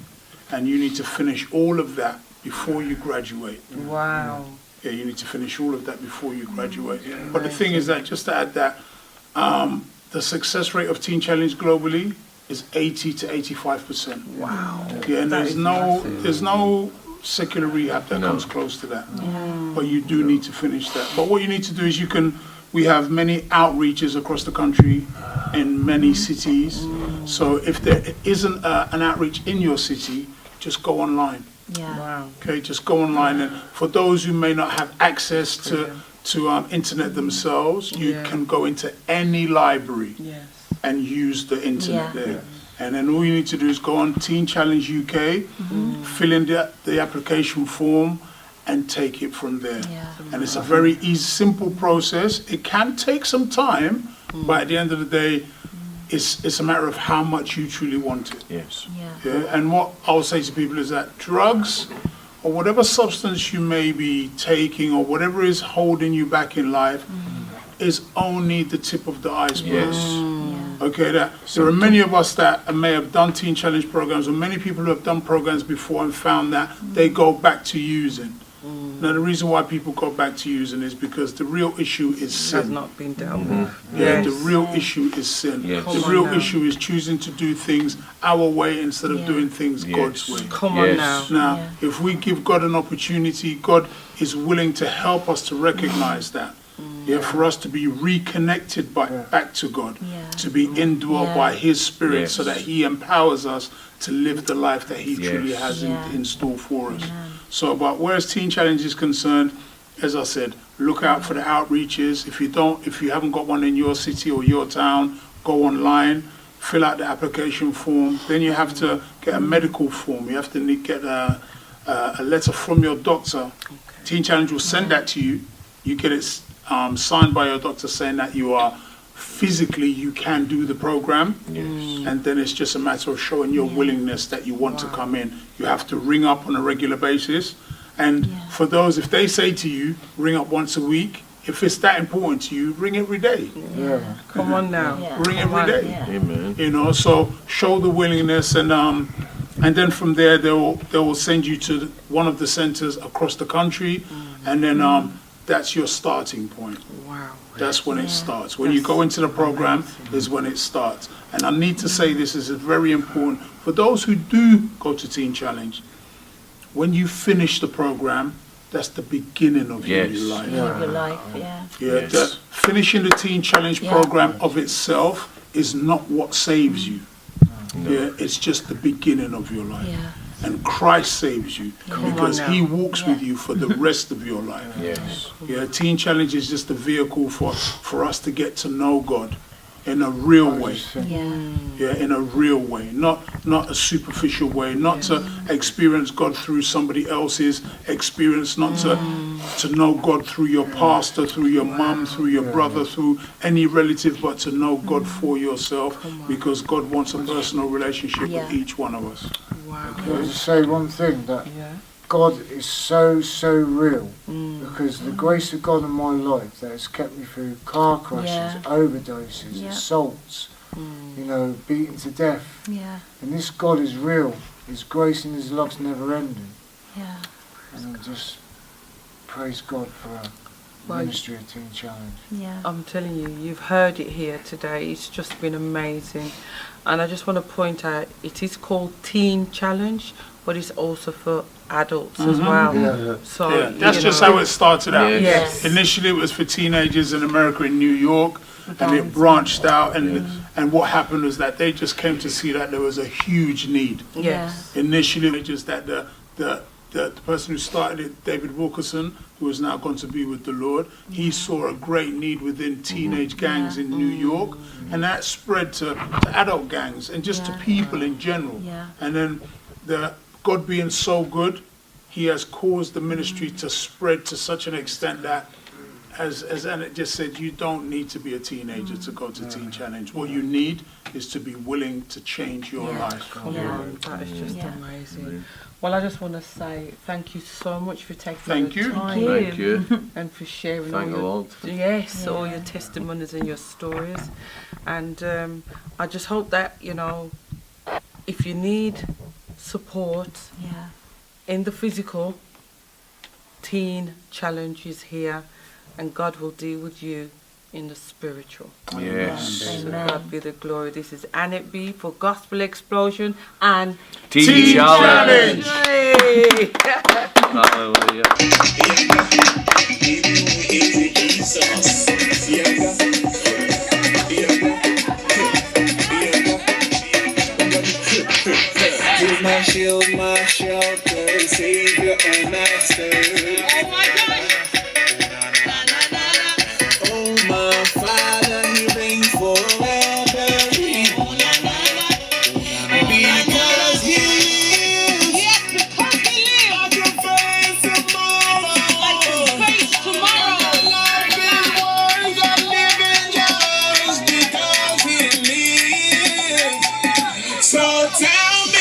and you need to finish all of that before you graduate. Wow. Yeah, you need to finish all of that before you graduate. But the thing is that, just to add that, the success rate of Teen Challenge globally is 80 to 85%. Wow. Yeah, and there's no secular rehab that comes close to that. But you do need to finish that. But what you need to do is we have many outreaches across the country in many cities. So if there isn't an outreach in your city, just go online. Wow. Okay, just go online, and for those who may not have access to internet themselves, you can go into any library and use the internet there. And then all you need to do is go on Teen Challenge UK, fill in the application form, and take it from there. And it's a very easy, simple process. It can take some time, but at the end of the day, it's a matter of how much you truly want it. Yes. Yeah. And what I'll say to people is that drugs, or whatever substance you may be taking, or whatever is holding you back in life, is only the tip of the iceberg. Okay, there are many of us that may have done Teen Challenge programs, or many people who have done programs before and found that they go back to using. Now, the reason why people go back to using is because the real issue is sin. Has not been dealt with. Yeah, the real issue is sin. The real issue is choosing to do things our way instead of doing things God's way. Come on now. Now, if we give God an opportunity, God is willing to help us to recognize that. Yeah, for us to be reconnected back to God, to be indwelt by His Spirit, so that He empowers us to live the life that He truly has in store for us. So, but whereas Teen Challenge is concerned, as I said, look out for the outreaches. If you haven't got one in your city or your town, go online, fill out the application form. Then you have to get a medical form. You have to get a letter from your doctor. Teen Challenge will send that to you. You get it signed by your doctor saying that you can do the program. And then it's just a matter of showing your willingness that you want to come in. You have to ring up on a regular basis. And for those, if they say to you, ring up once a week, if it's that important to you, ring every day. Come on now. Ring every day. Amen. So show the willingness, and then from there they will send you to one of the centers across the country, and then that's your starting point. Wow. That's when it starts. When you go into the program is when it starts. And I need to say this is very important. For those who do go to Teen Challenge, when you finish the program, that's the beginning of your new life. Your life, yeah. Yeah, the, finishing the Teen Challenge program of itself is not what saves you. Yeah, it's just the beginning of your life. Yeah. And Christ saves you because He walks with you for the rest of your life. Yes. Yeah, Teen Challenge is just a vehicle for us to get to know God in a real way. Yeah, in a real way, not a superficial way, not to experience God through somebody else's experience, not to know God through your pastor, through your mum, through your brother, through any relative, but to know God for yourself, because God wants a personal relationship with each one of us. Wow. Can I just say one thing, that God is so real, because the grace of God in my life that has kept me through car crashes, overdoses, assaults, you know, beaten to death. And this God is real. His grace and His love's never ending. And I just praise God for a ministry of Teen Challenge. I'm telling you, you've heard it here today. It's just been amazing. And I just want to point out, it is called Teen Challenge, but it's also for adults as well. So that's just how it started out. Yes. Initially it was for teenagers in America, in New York, and it branched out, and what happened was that they just came to see that there was a huge need. Initially just that the person who started it, David Wilkerson, who has now gone to be with the Lord, he saw a great need within teenage gangs in New York, and that spread to adult gangs and just to people in general. And then God being so good, He has caused the ministry to spread to such an extent that, as Annette just said, you don't need to be a teenager to go to Teen Challenge. What you need is to be willing to change your life. That is just amazing. Well, I just want to say thank you so much for taking the time. Thank you. And for sharing Thank all the your, Lord. all your testimonies and your stories. And I just hope that, you know, if you need support in the physical, Teen Challenge is here, and God will deal with you in the spiritual. Yes. Amen. God be the glory. This is Annette B for Gospel Explosion and Teen Challenge. Hey. Hallelujah. He's my shield, my shelter, Savior and Master. Oh my God! Oh my Father, He reigns forever. Because He lives. Yes, because He lives. I can face tomorrow. I can face tomorrow. Life is worth of living just because He lives. So tell me.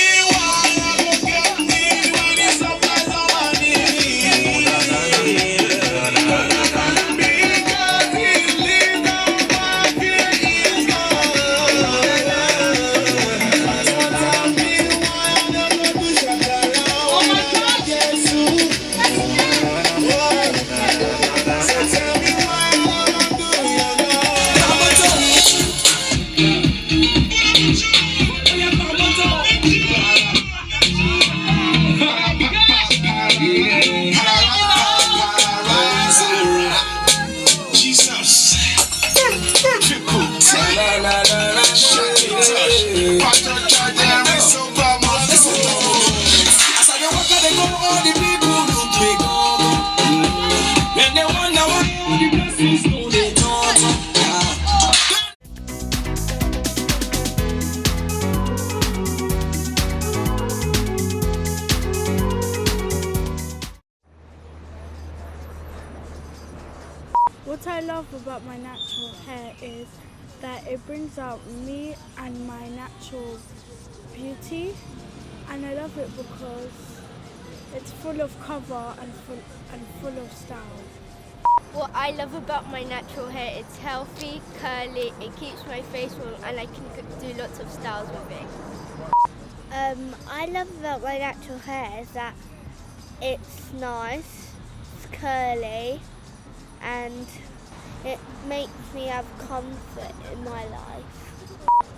What I love about my natural hair is that it brings out me and my natural beauty, and I love it because it's full of cover and full of style. What I love about my natural hair, it's healthy, curly, it keeps my face warm, and I can do lots of styles with it. I love about my natural hair is that it's nice, it's curly, and it makes me have comfort in my life.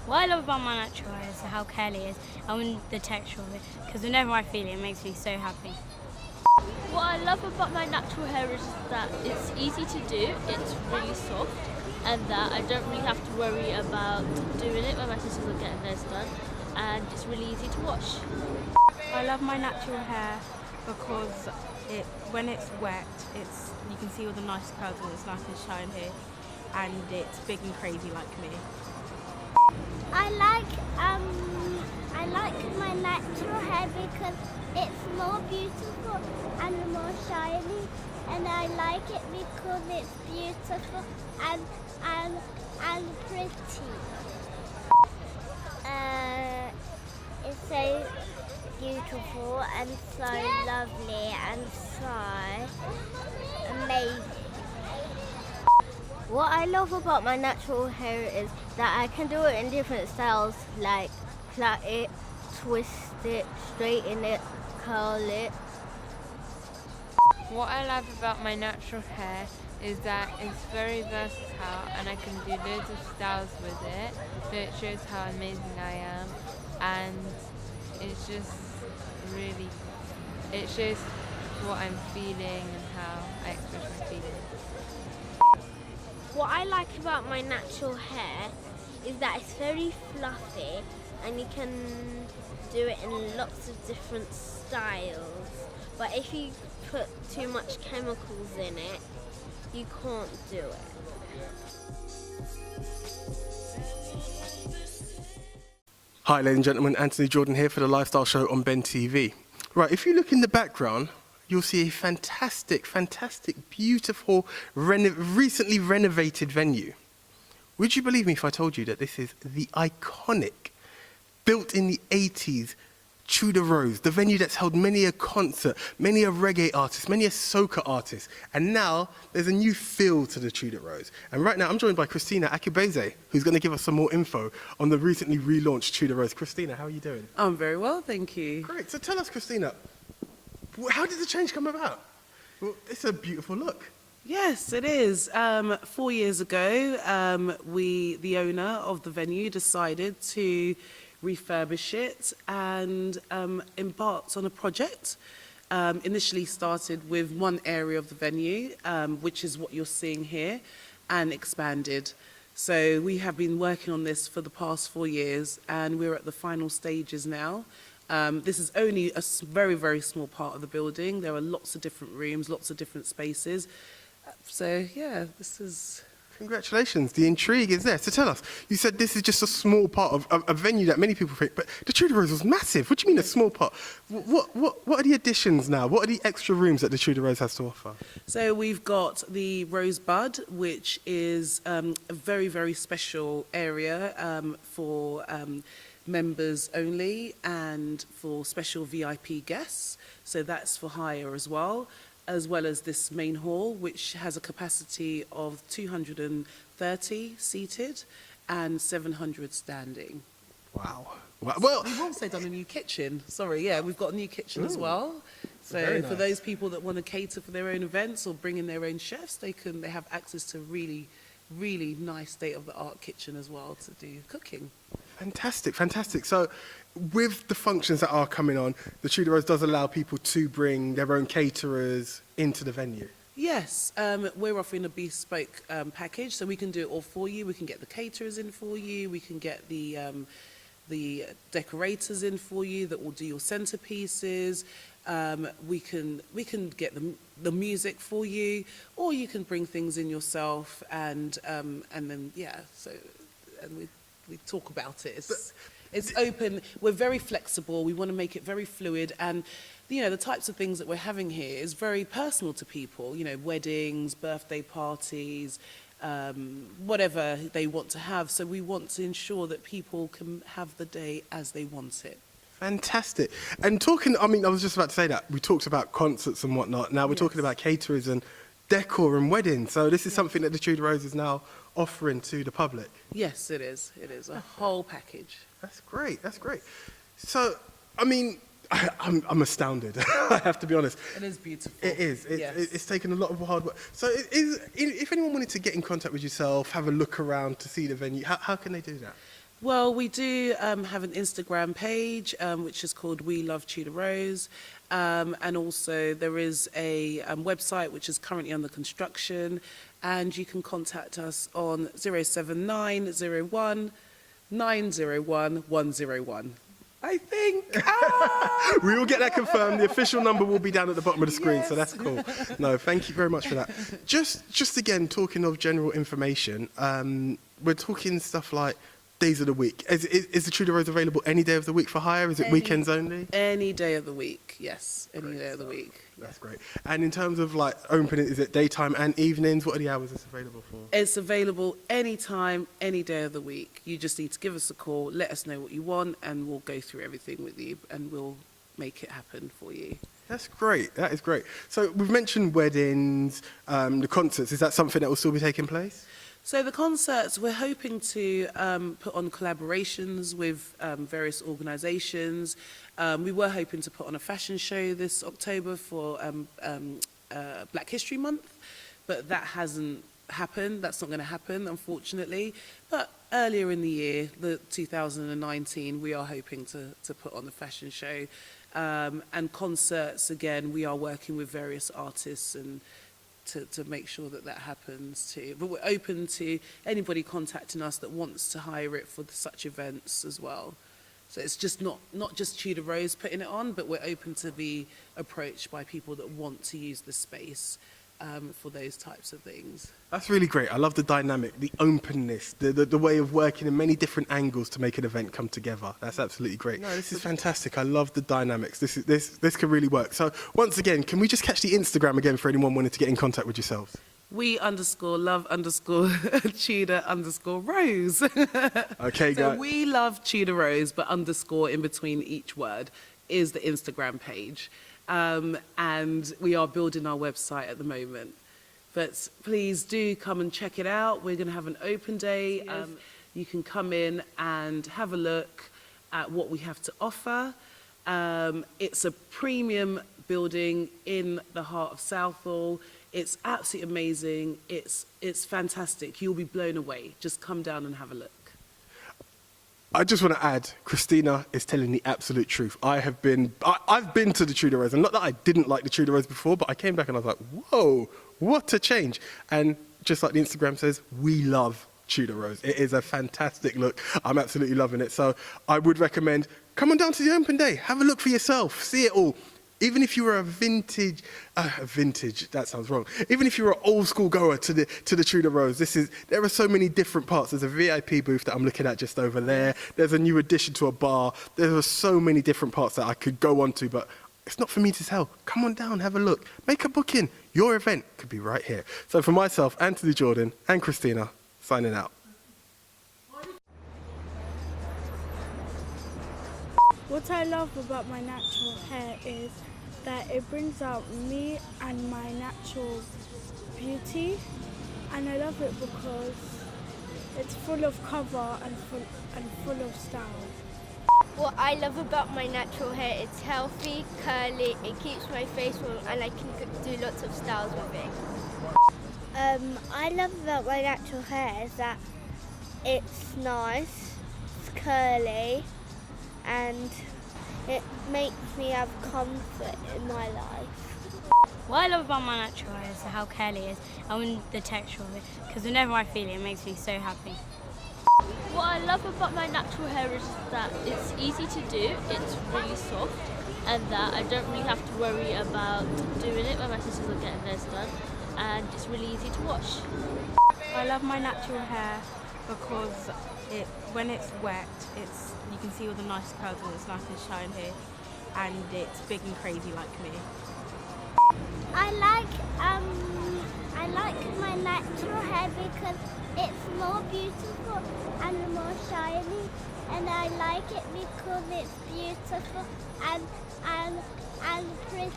What I love about my natural hair is how curly it is and the texture of it, because whenever I feel it, it makes me so happy. What I love about my natural hair is that it's easy to do, it's really soft, and that I don't really have to worry about doing it when my sisters are getting theirs done, and it's really easy to wash. I love my natural hair because when it's wet, you can see all the nice curls and it's nice and shiny, and it's big and crazy like me. I like my natural hair because it's more beautiful and more shiny, and I like it because it's beautiful and pretty. It's so beautiful and so lovely and so amazing. What I love about my natural hair is that I can do it in different styles, like plait it, twist it, straighten it, curl it. What I love about my natural hair is that it's very versatile and I can do loads of styles with it, so it shows how amazing I am, and it's just really, it shows what I'm feeling and how I express my feelings. What I like about my natural hair is that it's very fluffy and you can do it in lots of different styles. But if you put too much chemicals in it, you can't do it. Hi ladies and gentlemen, Anthony Jordan here for the Lifestyle Show on Ben TV. Right, if you look in the background, you'll see a fantastic, beautiful, recently renovated venue. Would you believe me if I told you that this is the iconic, built in the 80s, Tudor Rose, the venue that's held many a concert, many a reggae artist, many a soca artist, and now there's a new feel to the Tudor Rose. And right now I'm joined by Christina Akubeze, who's going to give us some more info on the recently relaunched Tudor Rose. Christina, how are you doing? I'm very well, thank you. Great, so tell us, Christina, how did the change come about? Well, it's a beautiful look. Yes, it is. 4 years ago, the owner of the venue, decided to refurbish it and embarked on a project. Initially started with one area of the venue, which is what you're seeing here, and expanded. So we have been working on this for the past 4 years, and we're at the final stages now. This is only a very, very small part of the building. There are lots of different rooms, lots of different spaces. So yeah, this is... Congratulations, the intrigue is there. So tell us, you said this is just a small part of a venue that many people think, but the Tudor Rose was massive. What do you mean a small part? What are the additions now? What are the extra rooms that the Tudor Rose has to offer? So we've got the Rosebud, which is a very, very special area for members only and for special VIP guests. So that's for hire as well as this main hall, which has a capacity of 230 seated and 700 standing. Wow. Well, we've also done a new kitchen. Sorry, yeah, we've got a new kitchen as well. So for those people that want to cater for their own events or bring in their own chefs, they have access to really, really nice state-of-the-art kitchen as well to do cooking. Fantastic, fantastic. So with the functions that are coming on, the Tudor Rose does allow people to bring their own caterers into the venue. Yes, we're offering a bespoke package, so we can do it all for you. We can get the caterers in for you. We can get the decorators in for you that will do your centerpieces. We can get the music for you, or you can bring things in yourself, and then we talk about it. It's open. We're very flexible. We want to make it very fluid, and the types of things that we're having here is very personal to people. Weddings, birthday parties, whatever they want to have. So we want to ensure that people can have the day as they want it. Fantastic. And I was just about to say that. We talked about concerts and whatnot. Now we're talking about caterers and decor and weddings. So this is something that the Tudor Rose is now offering to the public. Yes, it is. It is a whole package. That's great. That's great. So, I'm astounded. I have to be honest. It is beautiful. It is. It's taken a lot of hard work. So, if anyone wanted to get in contact with yourself, have a look around to see the venue, how can they do that? Well, we do have an Instagram page, which is called We Love Tudor Rose. And also there is a website which is currently under construction, and you can contact us on 07901 901 101. I think. We will get that confirmed. The official number will be down at the bottom of the screen, so that's cool. No, thank you very much for that. Just again, talking of general information, we're talking stuff like days of the week. Is the Tudor Rose available any day of the week for hire? Is it weekends only? Any day of the week, yes. Any day of the week. That's great. And in terms of like opening, is it daytime and evenings? What are the hours it's available for? It's available anytime, any day of the week. You just need to give us a call, let us know what you want, and we'll go through everything with you, and we'll make it happen for you. That's great. That is great. So we've mentioned weddings, the concerts. Is that something that will still be taking place? So the concerts, we're hoping to put on collaborations with various organisations. We were hoping to put on a fashion show this October for Black History Month, but that hasn't happened. That's not going to happen, unfortunately. But earlier in the year, the 2019, we are hoping to put on a fashion show. And concerts, again, we are working with various artists and to make sure that happens too. But we're open to anybody contacting us that wants to hire it for such events as well. So it's just not just Tudor Rose putting it on, but we're open to be approached by people that want to use the space for those types of things. That's really great. I love the dynamic, the openness, the way of working in many different angles to make an event come together. That's absolutely great. No, this is fantastic. I love the dynamics. This can really work. So once again, can we just catch the Instagram again for anyone wanting to get in contact with yourselves? We_love_Tudor_Rose. Okay, so guys. We Love Tudor Rose, but underscore in between each word is the Instagram page. And we are building our website at the moment. But please do come and check it out. We're going to have an open day. You can come in and have a look at what we have to offer. It's a premium building in the heart of Southall. It's absolutely amazing. It's fantastic. You'll be blown away. Just come down and have a look. I just want to add, Christina is telling the absolute truth. I've been to the Tudor Rose, and not that I didn't like the Tudor Rose before, but I came back and I was like, whoa, what a change. And just like the Instagram says, we love Tudor Rose. It is a fantastic look. I'm absolutely loving it. So I would recommend, come on down to the open day, have a look for yourself, see it all. Even if you were a vintage, that sounds wrong. Even if you're an old school goer to the Tudor Rose, there are so many different parts. There's a VIP booth that I'm looking at just over there. There's a new addition to a bar. There are so many different parts that I could go on to, but it's not for me to tell. Come on down, have a look, make a booking. Your event could be right here. So for myself, Anthony Jordan and Christina, signing out. What I love about my natural hair is that it brings out me and my natural beauty, and I love it because it's full of cover and full of style. What I love about my natural hair, it's healthy, curly, it keeps my face warm, and I can do lots of styles with it. I love about my natural hair is that it's nice, it's curly, and it makes me have comfort in my life. What I love about my natural hair is how curly it is and the texture of it, because whenever I feel it, it makes me so happy. What I love about my natural hair is that it's easy to do, it's really soft, and that I don't really have to worry about doing it when my sisters are getting theirs done, and it's really easy to wash. I love my natural hair because when it's wet, you can see all the nice curls and it's nice and shiny, and it's big and crazy like me. I like my natural hair because it's more beautiful and more shiny, and I like it because it's beautiful and pretty.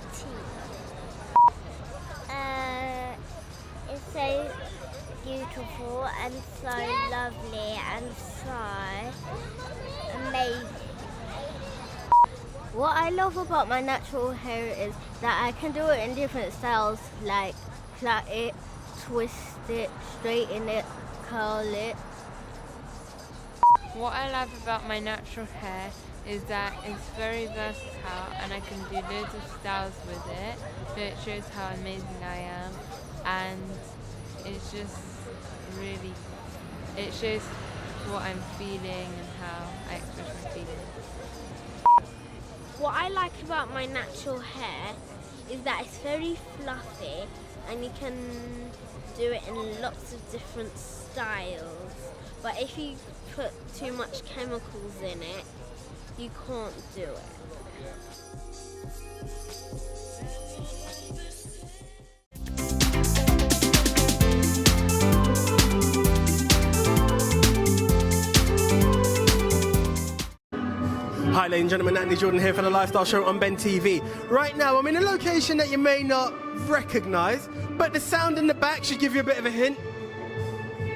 It's so beautiful and so lovely and so amazing. What I love about my natural hair is that I can do it in different styles, like plait it, twist it, straighten it, curl it. What I love about my natural hair is that it's very versatile and I can do loads of styles with it. So it shows how amazing I am, and it's just really, it shows what I'm feeling and how I express my feelings. What I like about my natural hair is that it's very fluffy and you can do it in lots of different styles. But if you put too much chemicals in it, you can't do it. Hi ladies and gentlemen, Andy Jordan here for the Lifestyle Show on Ben TV. Right now I'm in a location that you may not recognise, but the sound in the back should give you a bit of a hint.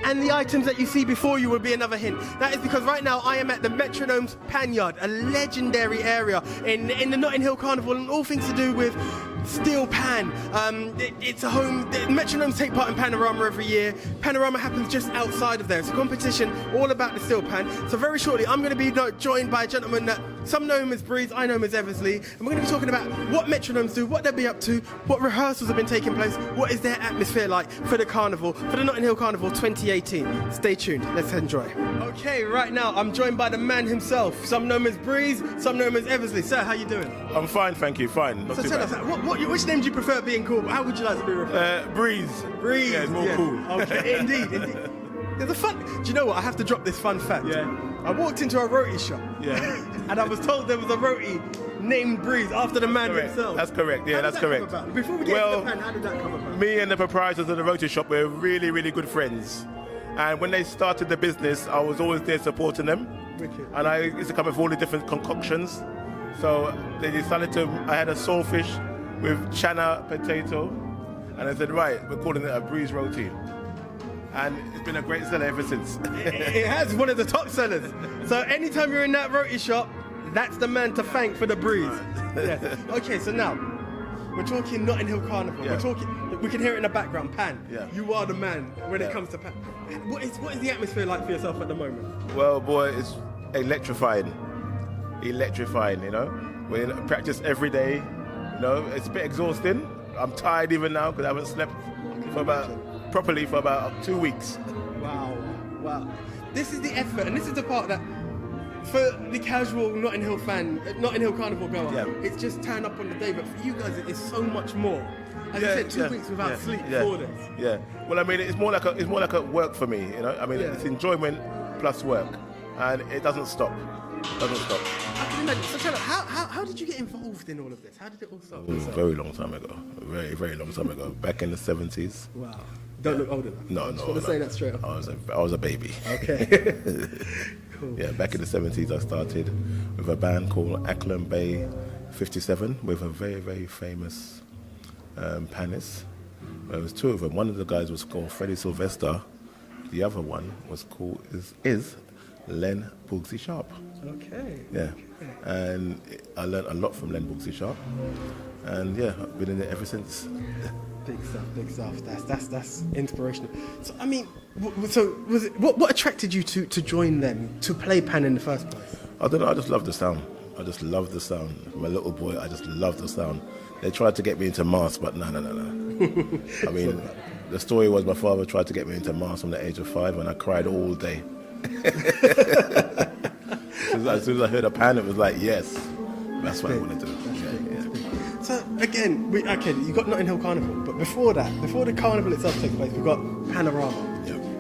And the items that you see before you will be another hint. That is because right now I am at the Metronomes Pan Yard, a legendary area in the Notting Hill Carnival, and all things to do with steel pan. It's a home. The Metronomes take part in Panorama every year. Panorama happens just outside of there. It's a competition all about the steel pan. So very shortly I'm going to be joined by a gentleman that some know him as Breeze, I know him as Eversley, and we're going to be talking about what Metronomes do, what they'll be up to, what rehearsals have been taking place, what is their atmosphere like for the carnival, for the Notting Hill Carnival 2018. Stay tuned, let's enjoy. Okay, right now I'm joined by the man himself. Some know him as Breeze, some know him as Eversley. Sir, how you doing? I'm fine, thank you, fine. Not So too tell bad. us, which name do you prefer being called? How would you like to be referred? Breeze. Breeze. Yeah, it's more cool. Okay, indeed. There's a fun. Do you know what? I have to drop this fun fact. Yeah. I walked into a roti shop. Yeah. And I was told there was a roti named Breeze after the man Correct. himself. That's correct. Yeah, How did that's that come correct. about? Before we get into the pan, how did that come about? Me and the proprietors of the roti shop were really, really good friends. And when they started the business, I was always there supporting them. Wicked. And I used to come up with all the different concoctions. So they decided I had a saltfish with chana potato. And I said, right, we're calling it a Breeze roti. And it's been a great seller ever since. It has, one of the top sellers. So anytime you're in that roti shop, that's the man to thank for the Breeze. Yeah. Okay, so now, we're talking Notting Hill Carnival. Yeah. We can hear it in the background, pan. Yeah. You are the man when it comes to pan. What is the atmosphere like for yourself at the moment? Well, boy, it's electrifying. Electrifying, you know. We practice every day. You know, it's a bit exhausting. I'm tired even now because I haven't slept properly for about 2 weeks. Wow. This is the effort, and this is the part that, for the casual Notting Hill fan, Notting Hill Carnival goer, it's just turn up on the day. But for you guys, it is so much more. As I said, 2 weeks without sleep for this. Yeah. Well, I mean, it's more like a work for me. You know, I mean, it's enjoyment plus work, and it doesn't stop. I can imagine. So tell us, how did you get involved in all of this? How did it all start? A very long time ago. A very, very long time ago. Back in the 70s. Wow. Don't look old enough. No. Just want to say that straight up. I was a baby. Okay. Cool. Yeah, back in the 70s I started with a band called Ackland Bay 57 with a very, very famous panist. There was two of them. One of the guys was called Freddie Sylvester. The other one was called is Len Bugsy Sharp. Okay. Yeah. And I learned a lot from Len Bugsy Sharp. And yeah, I've been in it ever since. Big stuff. That's inspirational. So I mean, was it what attracted you to join them to play pan in the first place? I don't know. I just love the sound. From a little boy, I just love the sound. They tried to get me into mass, but no. I mean, the story was my father tried to get me into mass from the age of 5, and I cried all day. As soon as I heard a pan, it was like, yes, that's what I want to do. So again, you got Notting Hill Carnival, but before the carnival itself takes place, we've got Panorama,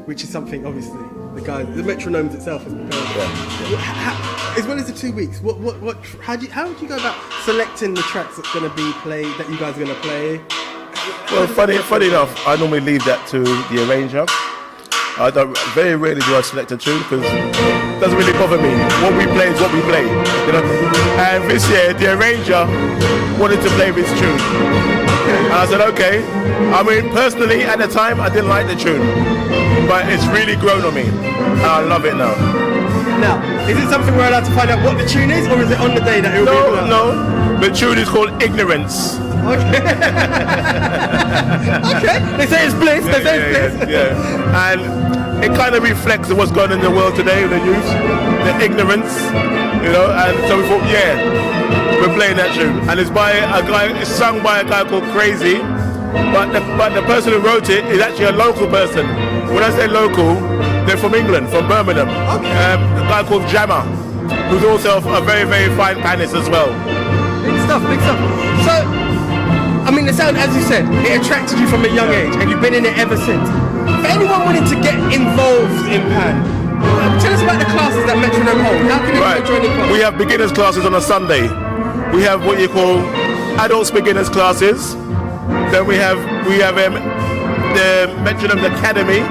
which is something obviously the Metronomes itself has prepared. As well as the 2 weeks, how do you go about selecting the tracks that's going to be played, that you guys are going to play? Well, funny enough, I normally leave that to the arranger. Very rarely do I select a tune because it doesn't really bother me. What we play is what we play, you know. And this year, the arranger wanted to play this tune, and I said, okay. I mean, personally, at the time, I didn't like the tune, but it's really grown on me, and I love it now. Now, is it something we're allowed to find out what the tune is, or is it on the day that it will be? No. The tune is called Ignorance. Okay. Okay. They say it's bliss. Yeah. And it kind of reflects what's going on in the world today with the youth, the ignorance, you know. And so we thought, yeah, we're playing that tune, and it's by a guy. It's sung by a guy called Crazy, but the person who wrote it is actually a local person. When I say local, they're from England, from Birmingham. Okay. A guy called Jammer, who's also a very, very fine pianist as well. Big stuff, big stuff. So, I mean, the sound, as you said, it attracted you from a young age, and you've been in it ever since. For anyone wanting to get involved in Pan, tell us about the classes that Metronome hold. How can they join the class? We have beginners classes on a Sunday. We have what you call adults beginners classes. Then we have the Metronome Academy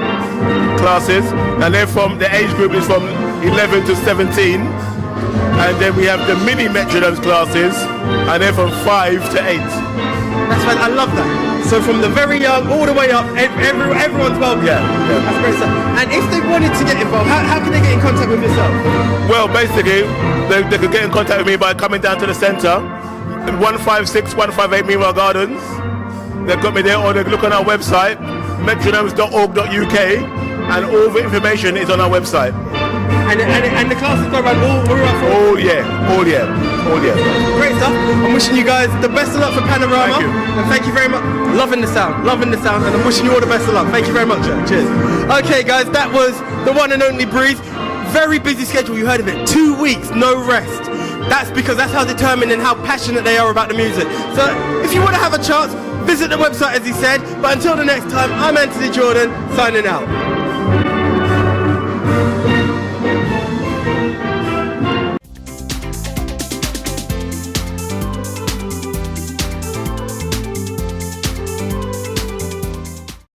classes, and they're from, the age group is from 11 to 17. And then we have the mini Metronomes classes, and they're from 5 to 8. That's fine, I love that. So from the very young all the way up, everyone's welcome. Yeah. That's great stuff. And if they wanted to get involved, how can they get in contact with yourself? Well, basically, they could get in contact with me by coming down to the centre, 156, 158 Meanwhile Gardens. They've got me there, or they can look on our website, metronomes.org.uk, and all the information is on our website. And the classes go around all year. Great stuff. I'm wishing you guys the best of luck for Panorama. Thank you. And thank you very much. Loving the sound, and I'm wishing you all the best of luck. Thank you very much. Cheers. Okay, guys, that was the one and only Breeze. Very busy schedule, you heard of it. 2 weeks, no rest. That's because that's how determined and how passionate they are about the music. So if you want to have a chance, visit the website as he said. But until the next time, I'm Anthony Jordan, signing out.